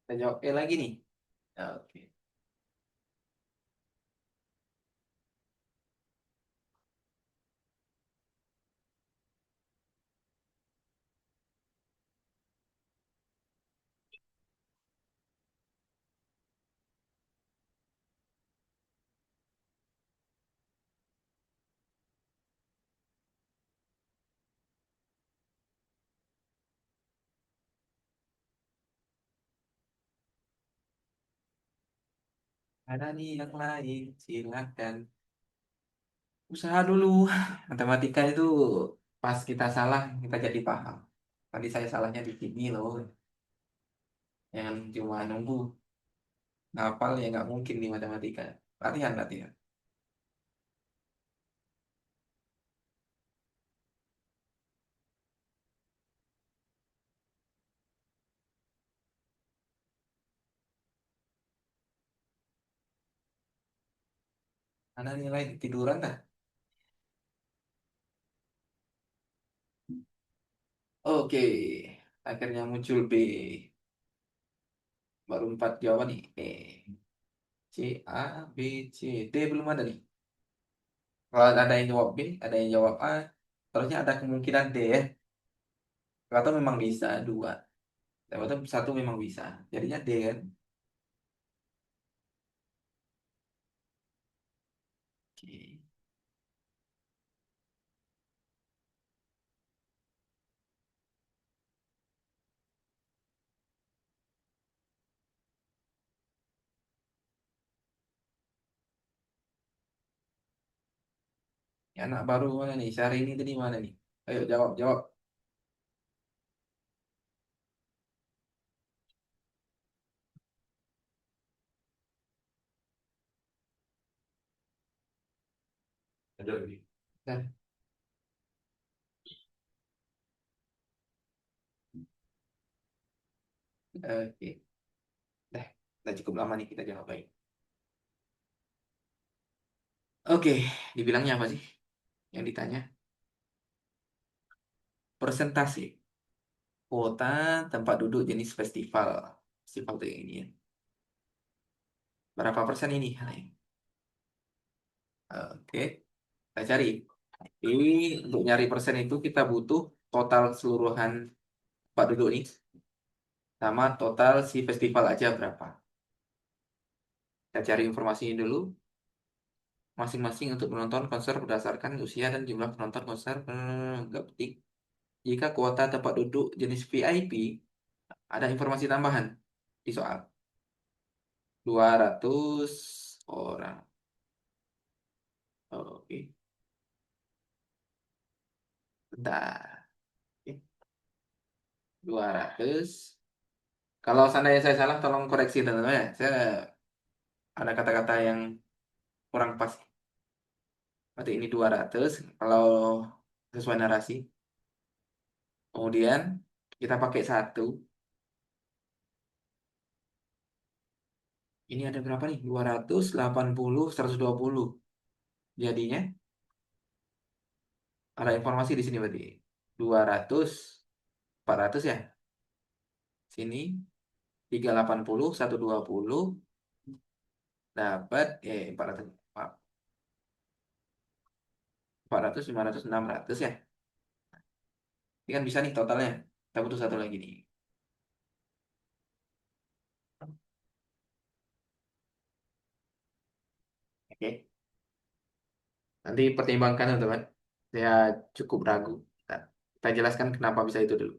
Kita jawab E lagi nih. Oke. Ada nih yang lain. Silakan. Usaha dulu. Matematika itu pas kita salah, kita jadi paham. Tadi saya salahnya di sini loh. Yang cuma nunggu. Ngapal ya nggak mungkin di matematika. Latihan, latihan. Ada nilai tiduran dah. Oke. Akhirnya muncul B. Baru 4 jawaban nih. C, A, B, C, D belum ada nih. Kalau ada yang jawab B, ada yang jawab A, terusnya ada kemungkinan D ya. Atau memang bisa dua, atau satu memang bisa. Jadinya D kan. Oke. Ya, anak baru mana nih? Syahrini ini tadi mana nih? Ayo jawab, jawab. Ada lagi. Nah, oke. Dah, udah cukup lama nih kita jawab baik. Oke, dibilangnya apa sih yang ditanya? Persentase kuota tempat duduk jenis festival. Festival tuh yang ini ya. Berapa persen ini? Oke, kita cari. Ini untuk nyari persen itu kita butuh total keseluruhan tempat duduk nih sama total si festival aja berapa. Kita cari informasinya dulu. Masing-masing untuk menonton konser berdasarkan usia dan jumlah penonton konser. Nggak penting. Jika kuota tempat duduk jenis VIP, ada informasi tambahan di soal. 200 orang. Oke, bentar. Oke, 200. Kalau seandainya saya salah, tolong koreksi teman-teman ya. Saya ada kata-kata yang kurang pas. Berarti ini 200 kalau sesuai narasi. Kemudian kita pakai satu. Ini ada berapa nih? 280, 120. Jadinya ada informasi di sini berarti. 200, 400 ya. Sini 380, 120 dapat 400, maaf, 400, 500, 600 ya. Ini kan bisa nih totalnya. Kita butuh satu lagi nih. Oke. Nanti pertimbangkan teman-teman. Saya cukup ragu. Nah, kita jelaskan kenapa bisa itu dulu.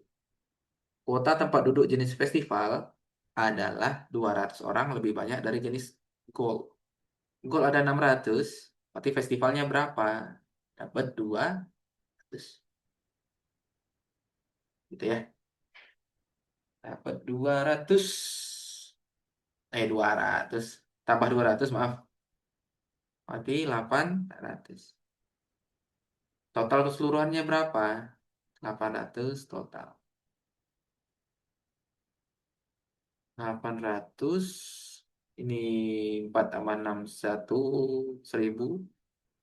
Kuota tempat duduk jenis festival adalah 200 orang lebih banyak dari jenis gold. Gold ada 600, berarti festivalnya berapa? Dapat 200. Gitu ya. Dapat 200. 200. Tambah 200, maaf. Berarti 800. Total keseluruhannya berapa? 800 total. 800. Ini 4 tambah 6, 1, 1000.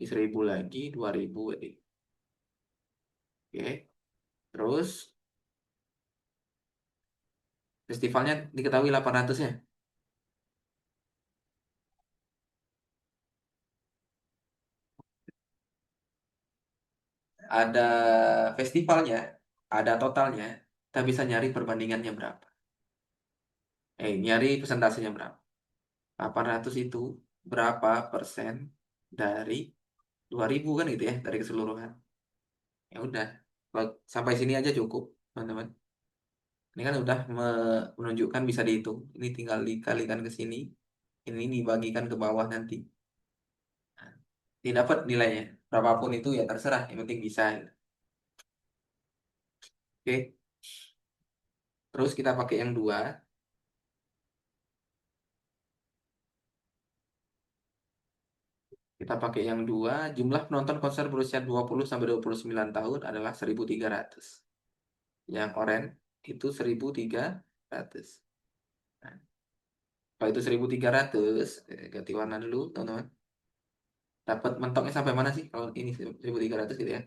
Ini 1000 lagi, 2000. Oke. Terus festivalnya diketahui 800 ya. Ada festivalnya, ada totalnya. Kita bisa nyari perbandingannya berapa. Nyari persentasenya berapa. 800 itu berapa persen dari 2000 kan gitu ya, dari keseluruhan. Ya udah, sampai sini aja cukup, teman-teman. Ini kan udah menunjukkan bisa dihitung. Ini tinggal dikalikan ke sini. Ini dibagikan ke bawah nanti. Nah, ini dapat nilainya. Berapapun itu ya terserah. Yang penting bisa. Oke. Terus kita pakai yang dua. Kita pakai yang dua. Jumlah penonton konser berusia 20 sampai 29 tahun adalah 1.300. Yang oranye itu 1.300. Nah, kalau itu 1.300, ganti warna dulu, teman-teman. Dapat mentoknya sampai mana sih? Kalau ini 1.300 gitu ya.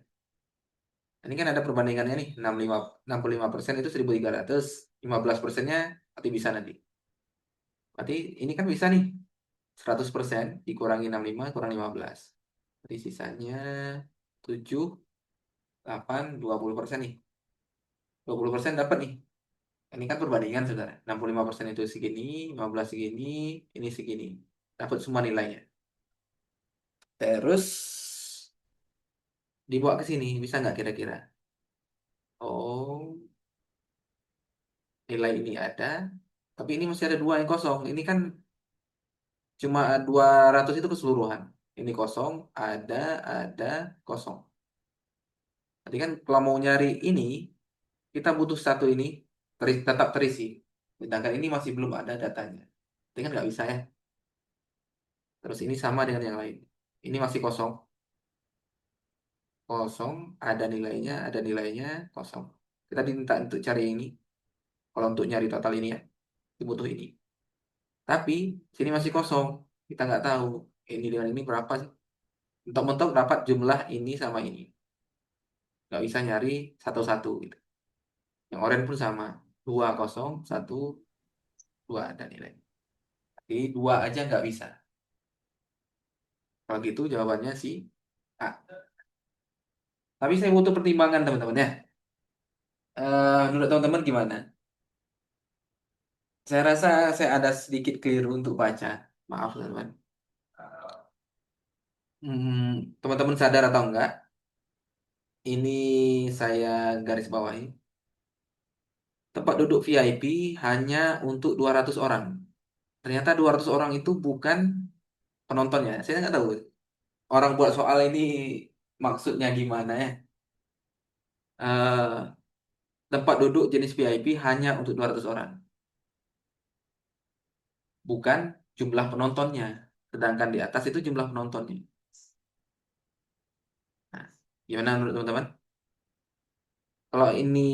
Ini kan ada perbandingannya nih, 65% itu 1.300, 15%-nya nanti bisa nanti. Berarti ini kan bisa nih. 100% dikurangi 65 kurang 15. Jadi sisanya 7, 8, 20% nih. 20% dapat nih. Ini kan perbandingan, saudara. 65% itu segini, 15 segini, ini segini. Dapat semua nilainya. Terus dibawa ke sini, bisa nggak kira-kira? Oh, nilai ini ada, tapi ini masih ada dua yang kosong. Ini kan cuma 200 itu keseluruhan. Ini kosong, ada, kosong. Jadi kan kalau mau nyari ini, kita butuh satu ini tetap terisi. Sedangkan ini masih belum ada datanya. Ini kan nggak bisa ya. Terus ini sama dengan yang lain. Ini masih kosong, kosong, ada nilainya, kosong. Kita diminta untuk cari ini. Kalau untuk nyari total ini ya, dibutuh ini. Tapi sini masih kosong. Kita nggak tahu ini dengan ini berapa sih. Mentok-mentok dapat jumlah ini sama ini. Nggak bisa nyari satu-satu gitu. Yang oranye pun sama. Dua kosong, satu, dua ada nilai. Jadi dua aja nggak bisa. Kalau gitu jawabannya sih A. Tapi saya butuh pertimbangan teman-teman ya. Menurut teman-teman gimana? Saya rasa saya ada sedikit keliru untuk baca. Maaf teman-teman. Teman-teman sadar atau enggak? Ini saya garis bawahi. Tempat duduk VIP hanya untuk 200 orang. Ternyata 200 orang itu bukan penontonnya. Saya nggak tahu orang buat soal ini maksudnya gimana ya. Eh, Tempat duduk jenis VIP hanya untuk 200 orang. Bukan jumlah penontonnya. Sedangkan di atas itu jumlah penontonnya. Nah, gimana menurut teman-teman? Kalau ini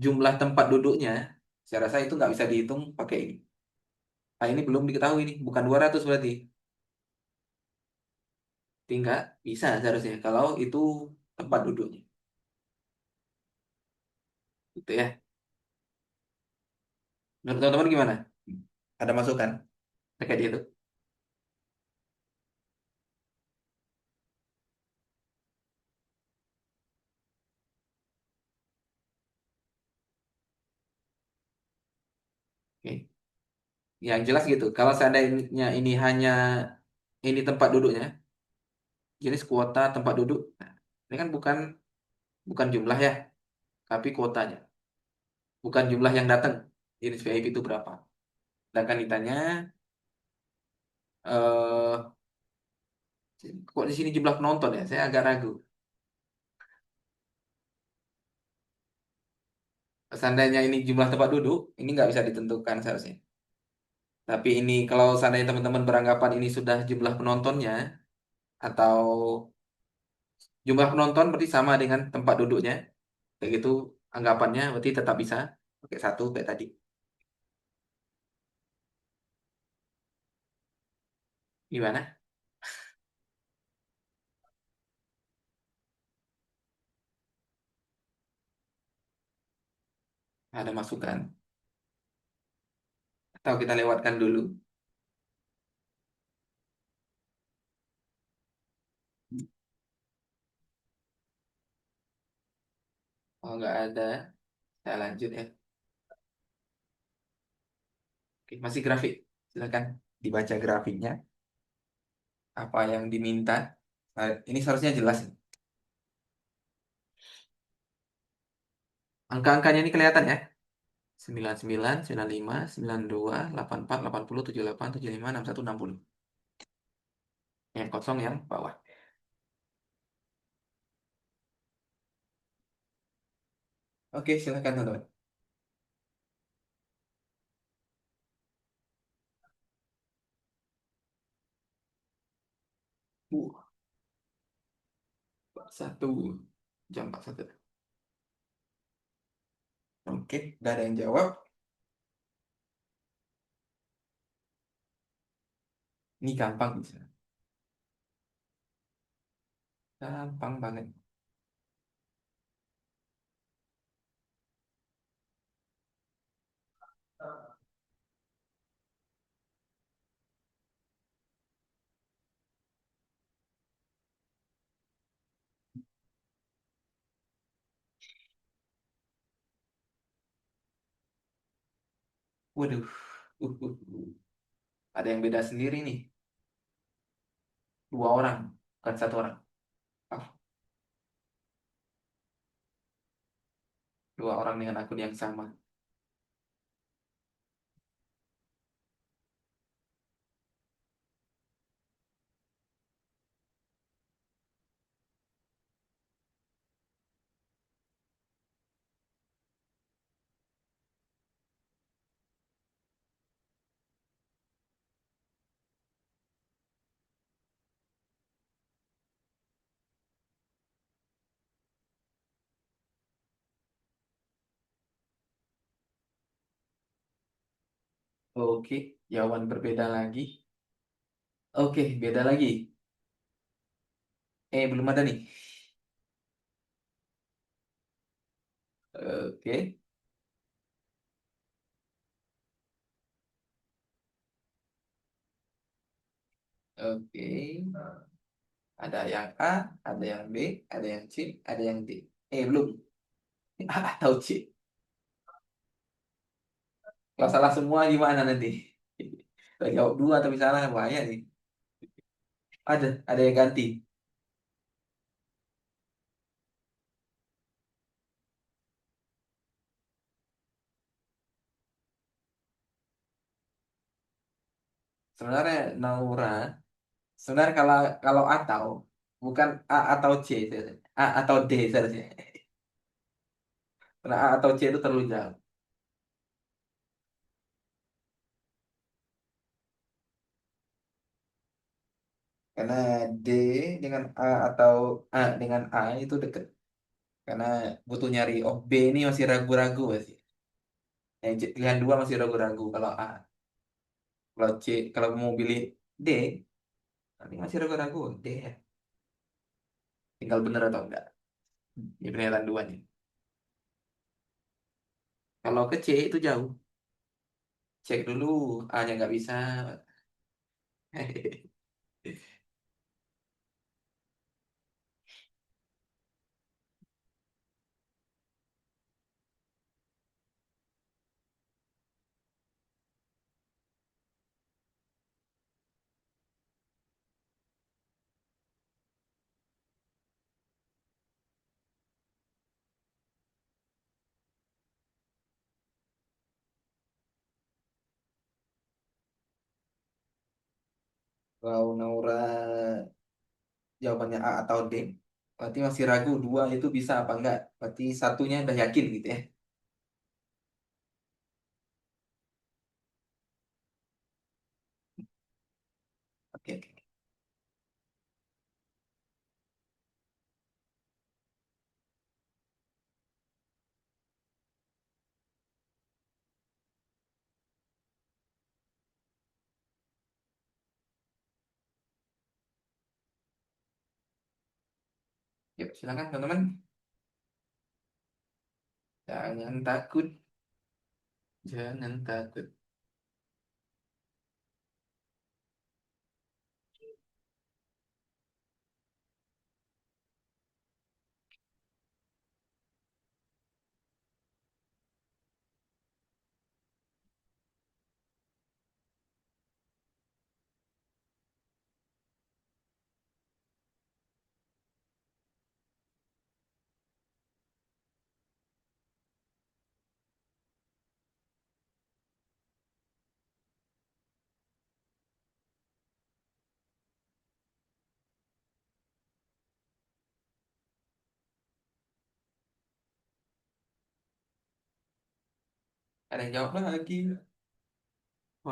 jumlah tempat duduknya, saya rasa itu nggak bisa dihitung pakai ini. Nah, ini belum diketahui nih, bukan 200 berarti. Tinggal bisa seharusnya kalau itu tempat duduknya. Gitu ya. Menurut teman-teman gimana? Ada masukan terkait itu? Oke. Yang jelas gitu. Kalau seandainya ini hanya ini tempat duduknya, jenis kuota tempat duduk. Nah, ini kan bukan bukan jumlah ya, tapi kuotanya. Bukan jumlah yang datang. Jenis VIP itu berapa? Sedangkan ditanya, eh kok di sini jumlah penonton ya? Saya agak ragu. Seandainya ini jumlah tempat duduk, ini nggak bisa ditentukan seharusnya. Tapi ini kalau seandainya teman-teman beranggapan ini sudah jumlah penontonnya atau jumlah penonton berarti sama dengan tempat duduknya, kayak gitu anggapannya berarti tetap bisa pakai satu kayak tadi. Gimana? Ada masukan? Atau kita lewatkan dulu? Oh nggak ada, saya lanjut ya. Oke, masih grafik. Silakan dibaca grafiknya. Apa yang diminta? Nah, ini seharusnya jelas. Angka-angkanya ini kelihatan ya. 99, 95, 92, 84, 80, 78, 75, 61, 60. Yang kosong yang bawah. Oke, silakan teman-teman. Uh, 1 jam 41. Oke, udah ada yang jawab. Ini gampang bisa. Gampang banget. Waduh. Uh. Ada yang beda sendiri nih. Dua orang, bukan satu orang. Ah, dua orang dengan akun yang sama. Oke, jawaban berbeda lagi. Oke, beda lagi. Belum ada nih. Oke, oke. Ada yang A, ada yang B, ada yang C, ada yang D. Belum. A atau C. Kalau salah semua gimana nanti? Kalau jawab dua tapi salah bahaya nih. Ada yang ganti. Sebenarnya Naura, sebenarnya kalau kalau atau bukan A atau C, sebenarnya. A atau D seharusnya. Karena A atau C itu terlalu jauh. Karena D dengan A atau A dengan A itu deket. Karena butuh nyari. Oh, B ini masih ragu-ragu masih. Yang pilihan dua masih ragu-ragu kalau A. Kalau C, kalau mau pilih D, nanti masih ragu-ragu. D ya. Tinggal bener atau enggak. Ini pernyataan dua nih. Kalau ke C itu jauh. Cek dulu A-nya nggak bisa. Kalau Naura jawabannya A atau D, berarti masih ragu dua itu bisa apa enggak. Berarti satunya udah yakin gitu ya. Oke, oke. Yuk, silakan teman-teman. Jangan takut, jangan takut. Ada yang jawab lagi.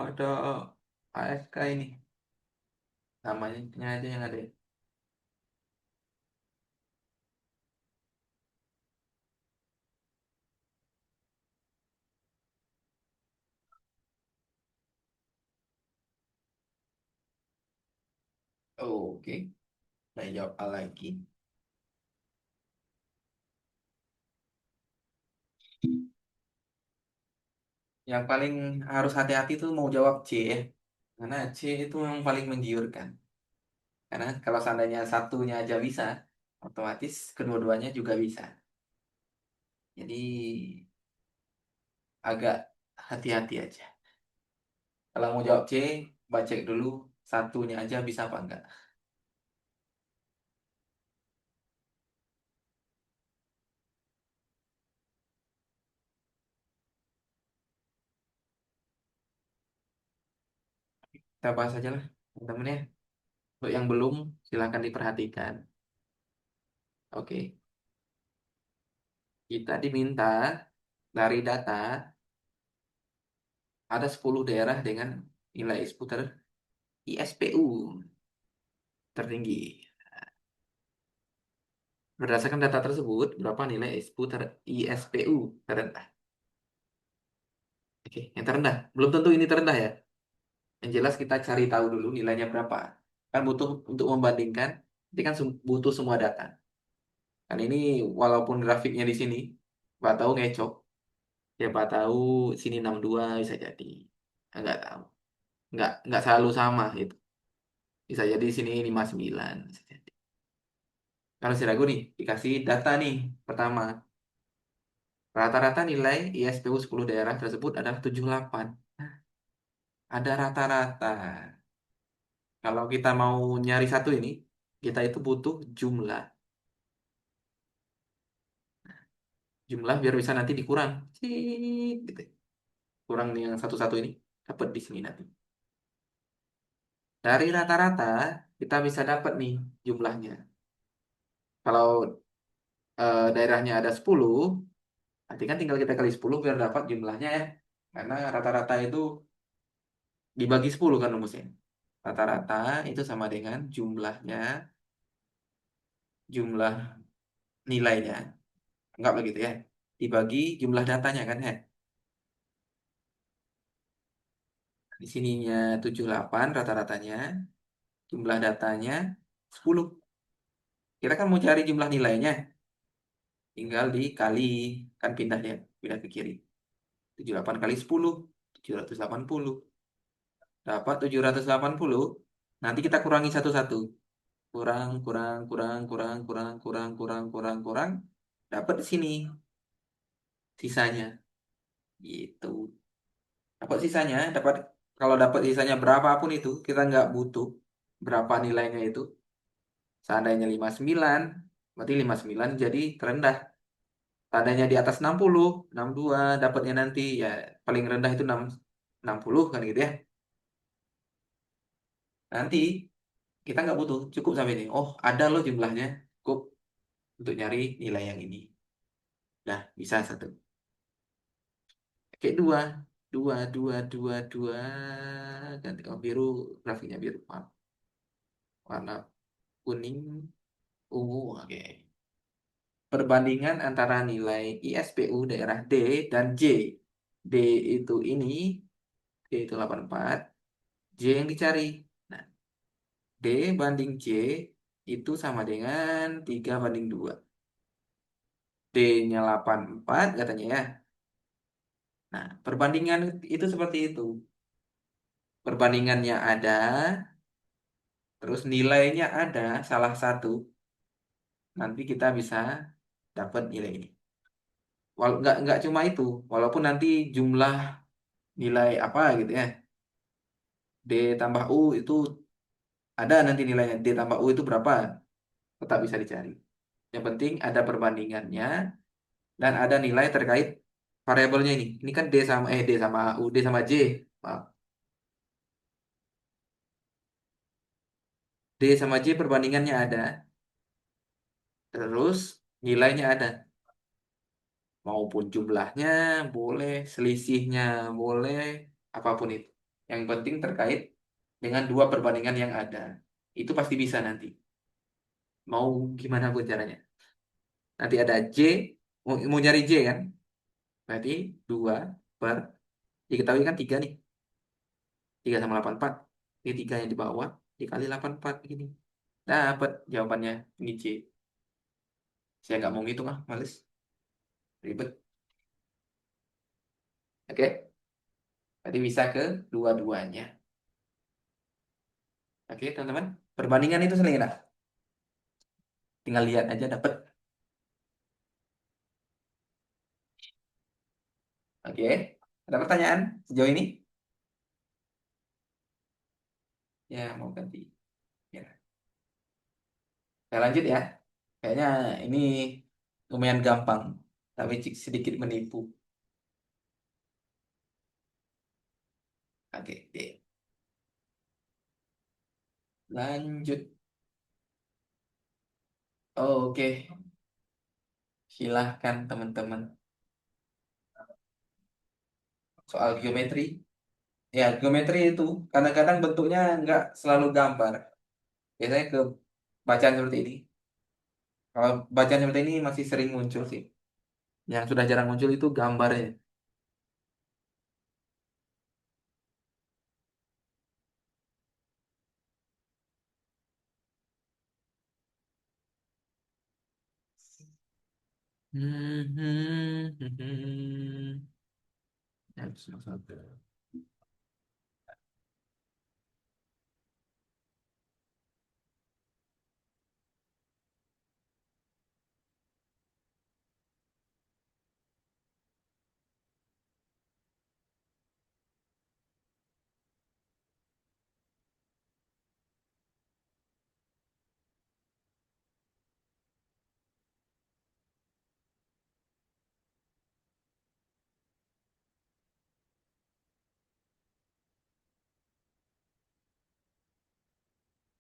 Ada AFK ini. Namanya aja yang ada. Oke, saya jawab A lagi. Yang paling harus hati-hati tuh mau jawab C ya. Karena C itu yang paling menggiurkan. Karena kalau seandainya satunya aja bisa, otomatis kedua-duanya juga bisa. Jadi agak hati-hati aja. Kalau mau jawab C, baca cek dulu satunya aja bisa apa enggak. Kita bahas aja lah, teman-teman ya. Untuk yang belum, silahkan diperhatikan. Oke, kita diminta dari data ada 10 daerah dengan nilai seputar ISPU tertinggi. Berdasarkan data tersebut, berapa nilai seputar ISPU terendah? Oke, yang terendah. Belum tentu ini terendah ya. Yang jelas kita cari tahu dulu nilainya berapa. Kan butuh untuk membandingkan, ini kan butuh semua data. Kan ini walaupun grafiknya di sini, siapa tahu ngecok, siapa tahu sini 62 bisa jadi. Enggak tahu. Enggak selalu sama itu. Bisa jadi di sini 59 bisa jadi. Kalau si ragu nih, dikasih data nih. Pertama, rata-rata nilai ISPU 10 daerah tersebut adalah 78. Ada rata-rata. Kalau kita mau nyari satu ini, kita itu butuh jumlah. Jumlah biar bisa nanti dikurang. Cik, gitu. Kurang nih yang satu-satu ini. Dapat di sini nanti. Dari rata-rata, kita bisa dapat nih jumlahnya. Kalau daerahnya ada 10, nanti kan tinggal kita kali 10 biar dapat jumlahnya ya. Karena rata-rata itu dibagi 10 kan rumusnya. Rata-rata itu sama dengan jumlahnya, jumlah nilainya. Enggak begitu ya. Dibagi jumlah datanya kan ya. Di sininya 78 rata-ratanya, jumlah datanya 10. Kita kan mau cari jumlah nilainya, tinggal dikali, kan pindah dia, pindah ke kiri. 78 kali 10, 780. Dapat 780, nanti kita kurangi satu-satu. Kurang, kurang, kurang, kurang, kurang, kurang, kurang, kurang, kurang. Dapat di sini sisanya. Gitu. Dapat sisanya, kalau dapat sisanya berapapun itu, kita nggak butuh berapa nilainya itu. Seandainya 59, berarti 59 jadi terendah. Seandainya di atas 60, 62 dapatnya nanti ya paling rendah itu 60 kan gitu ya. Nanti kita nggak butuh, cukup sampai ini. Oh, ada loh jumlahnya. Cukup untuk nyari nilai yang ini. Nah, bisa satu. Oke, dua. Dua, dua, dua, dua. Ganti oh, biru, grafiknya biru. Maaf. Warna kuning, ungu. Oke. Perbandingan antara nilai ISPU daerah D dan J. D itu ini, D itu 84, J yang dicari. Nah, D banding J itu sama dengan 3:2. D-nya 84 katanya ya. Nah, perbandingan itu seperti itu. Perbandingannya ada, terus nilainya ada salah satu. Nanti kita bisa dapat nilai ini. Nggak cuma itu, walaupun nanti jumlah nilai apa gitu ya. D tambah U itu ada nanti nilainya. D tambah U itu berapa? Tetap bisa dicari. Yang penting ada perbandingannya dan ada nilai terkait variabelnya ini. Ini kan D sama U, D sama J. Maaf. D sama J perbandingannya ada. Terus nilainya ada. Maupun jumlahnya boleh, selisihnya boleh, apapun itu. Yang penting terkait dengan dua perbandingan yang ada. Itu pasti bisa nanti. Mau gimana pun caranya. Nanti ada J, mau nyari J kan? Berarti 2 per, diketahui kan 3 nih. 3 sama 84. Ini 3 yang di bawah, dikali 84 begini. Dapat jawabannya, ini C. Saya nggak mau ngitung males. Ribet. Oke, berarti bisa ke dua-duanya. Oke, teman-teman. Perbandingan itu sering enak. Tinggal lihat aja dapat. Oke, Ada pertanyaan sejauh ini? Ya, mau ganti. Ya. Saya lanjut ya. Kayaknya ini lumayan gampang, tapi sedikit menipu. Oke, oke. Lanjut. Oke, silahkan teman-teman. Soal geometri. Ya, geometri itu kadang-kadang bentuknya nggak selalu gambar. Biasanya ke bacaan seperti ini. Kalau bacaan seperti ini masih sering muncul sih. Yang sudah jarang muncul itu gambarnya.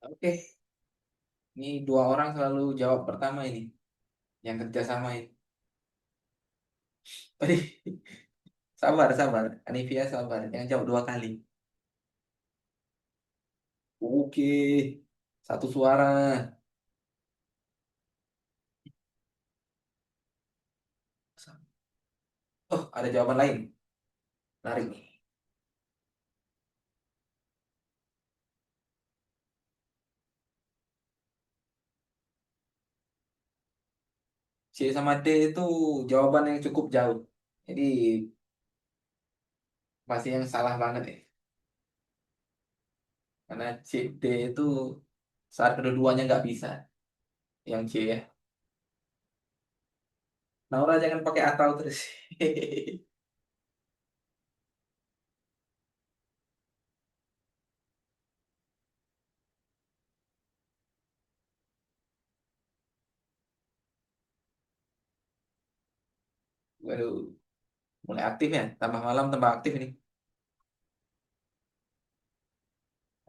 Oke, ini dua orang selalu jawab pertama ini, yang kerja sama ini. Sabar, sabar. Anivia sabar. Yang jawab dua kali. Oke, satu suara. Oh, ada jawaban lain. Menarik nih. C sama D itu jawaban yang cukup jauh. Jadi pasti yang salah banget ya. Karena C, D itu saat kedua-duanya nggak bisa. Yang C ya. Naura jangan pakai atau terus. Waduh, mulai aktif ya. Tambah malam tambah aktif ini.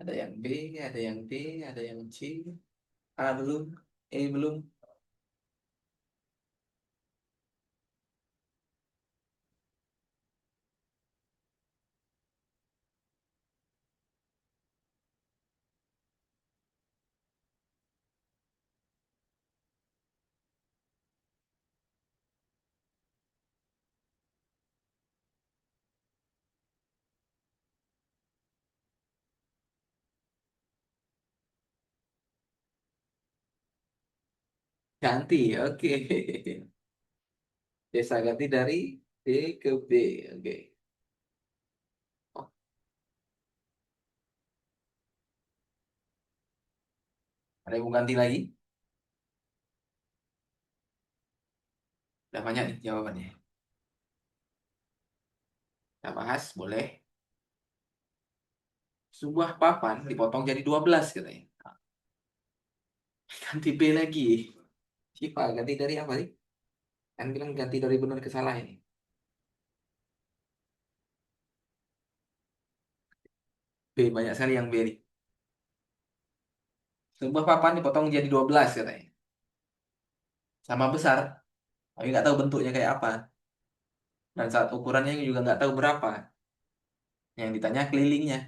Ada yang B, ada yang D, ada yang C. A belum, E belum. Ganti, oke. Desa ganti dari D ke B, oke. Oh, ada yang mau ganti lagi? Udah banyak nih jawabannya. Kita bahas, boleh. Sebuah papan dipotong jadi 12 katanya. Ganti B lagi. Siapa ganti dari apa sih? Kan bilang ganti dari benar ke salah ini. B, banyak sekali yang B nih. Sebuah papan dipotong jadi 12 katanya. Sama besar, tapi nggak tahu bentuknya kayak apa. Dan saat ukurannya juga nggak tahu berapa. Yang ditanya kelilingnya.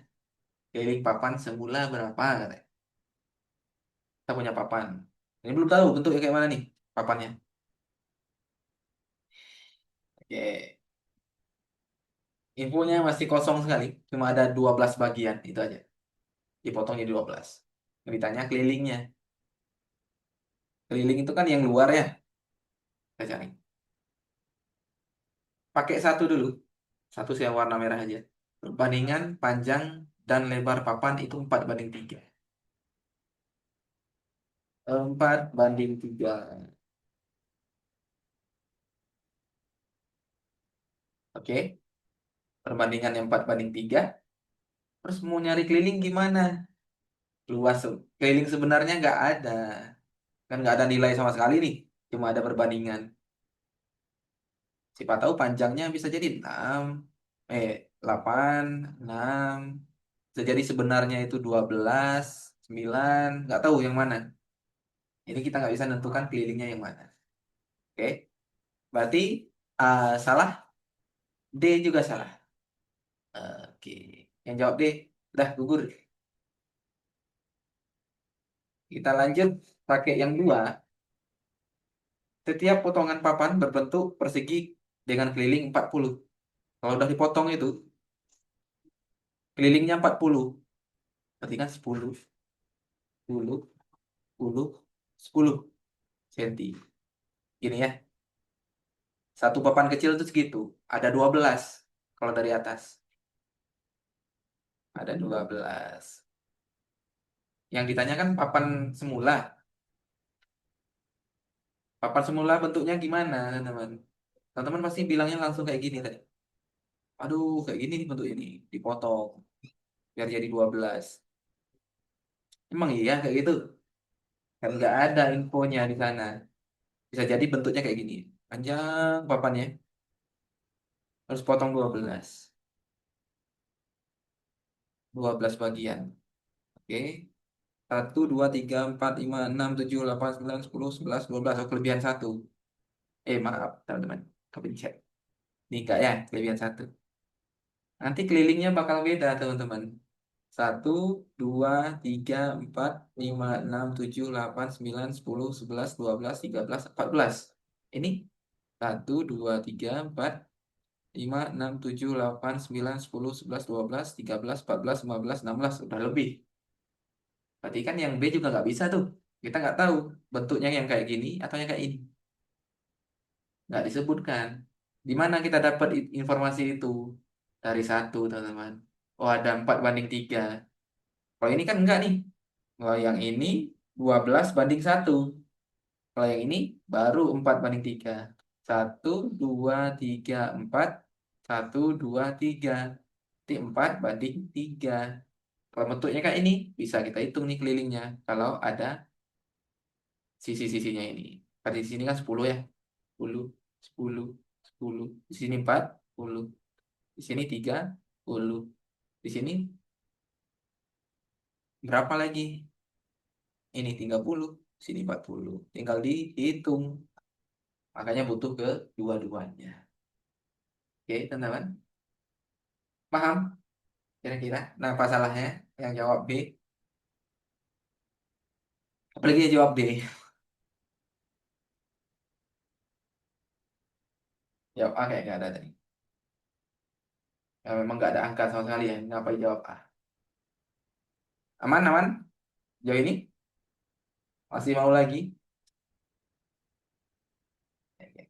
Keliling papan semula berapa katanya. Kita punya papan. Ini belum tahu bentuknya kayak mana nih papannya. Oke. Infonya masih kosong sekali. Cuma ada 12 bagian. Itu aja. Dipotong jadi 12. Yang ditanya kelilingnya. Keliling itu kan yang luar ya. Kita cari. Pakai satu dulu. Satu yang warna merah aja. Perbandingan panjang dan lebar papan itu 4:3. 4:3. Oke. perbandingan yang 4 banding 3. Terus mau nyari keliling gimana? Luas. Keliling sebenarnya nggak ada. Kan nggak ada nilai sama sekali nih. Cuma ada perbandingan. Siapa tahu panjangnya bisa jadi 6, 8, 6. Bisa jadi sebenarnya itu 12, 9. Nggak tahu yang mana. Ini kita nggak bisa nentukan kelilingnya yang mana. Oke. Berarti salah. D juga salah. Oke. Yang jawab D. Udah gugur. Kita lanjut pakai yang dua. Setiap potongan papan berbentuk persegi dengan keliling 40. Kalau udah dipotong itu, kelilingnya 40. Berarti kan 10, 10, 10, 10 senti. Gini ya. Satu papan kecil itu segitu. Ada 12 kalau dari atas. Ada 12. Yang ditanyakan papan semula. Papan semula bentuknya gimana, teman-teman? Teman-teman pasti bilangnya langsung kayak gini tadi. Aduh, kayak gini nih bentuk ini. Dipotong. Biar jadi 12. Emang iya kayak gitu? Kan nggak ada infonya di sana. Bisa jadi bentuknya kayak gini. Panjang papannya. Harus potong 12. 12 bagian. Oke. 1, 2, 3, 4, 5, 6, 7, 8, 9, 10, 11, 12. Oh, kelebihan 1. Maaf, teman-teman. Kepencet. Ini enggak ya, kelebihan 1. Nanti kelilingnya bakal beda, teman-teman. 1, 2, 3, 4, 5, 6, 7, 8, 9, 10, 11, 12, 13, 14. Ini 1, 2, 3, 4, 5, 6, 7, 8, 9, 10, 11, 12, 13, 14, 15, 16. Udah lebih. Berarti kan yang B juga nggak bisa tuh. Kita nggak tahu bentuknya yang kayak gini atau yang kayak ini. Nggak disebutkan. Di mana kita dapat informasi itu? Dari 1, teman-teman. Oh, ada 4 banding 3. Kalau ini kan enggak nih. Kalau yang ini 12 banding 1. Kalau yang ini baru 4 banding 3. 1, 2, 3, 4. 1, 2, 3. Jadi 4 banding 3. Kalau bentuknya kayak ini, bisa kita hitung nih kelilingnya. Kalau ada sisi-sisinya ini. Tadi di sini kan 10 ya. 10, 10, 10. Di sini 40. Di sini 30. Di sini berapa lagi? Ini 30. Di sini 40. Tinggal dihitung. Makanya butuh ke dua-duanya. Oke, teman-teman. Paham kira-kira? Nah, apa salahnya? Yang jawab B. Apalagi yang jawab D. Jawab A kayak nggak ada tadi. Ya, memang nggak ada angka sama sekali ya. Ngapain jawab A? Aman, aman? Jauh ini? Masih mau lagi? Oke.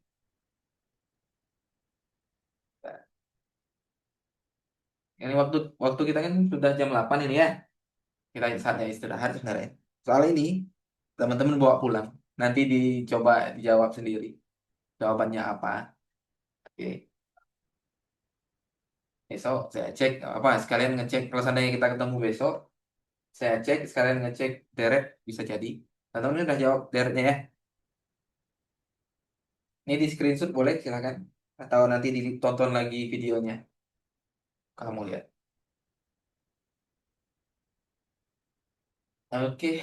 Nah, ini waktu waktu kita kan sudah jam 8 ini ya. Kita saatnya istirahat sebenarnya. Soal ini, teman-teman bawa pulang. Nanti dicoba dijawab sendiri. Jawabannya apa? Oke. Besok saya cek apa sekalian ngecek kalau seandainya kita ketemu besok, saya cek sekalian ngecek deret bisa jadi. Teman-teman ini udah jawab deretnya ya. Ini di screenshot boleh silakan. Atau nanti ditonton lagi videonya kalau mau lihat. Oke,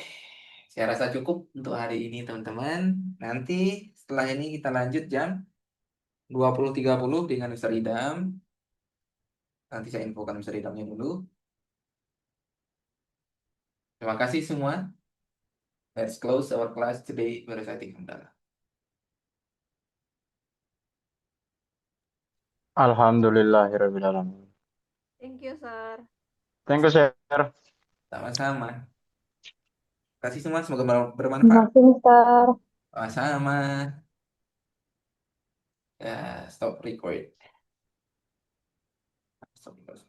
saya rasa cukup untuk hari ini teman-teman. Nanti setelah ini kita lanjut jam 20.30 dengan Mr. Idam. Nanti saya infokan Mr. Idamnya dulu. Terima kasih semua. Let's close our class today by reciting Hamdalah. Alhamdulillahirabbil alamin. Thank you, sir. Thank you, sir. Sama-sama. Terima kasih semua, semoga Terima bermanfaat. kasih, Mister. Sama-sama. Ya, stop record. Stop record.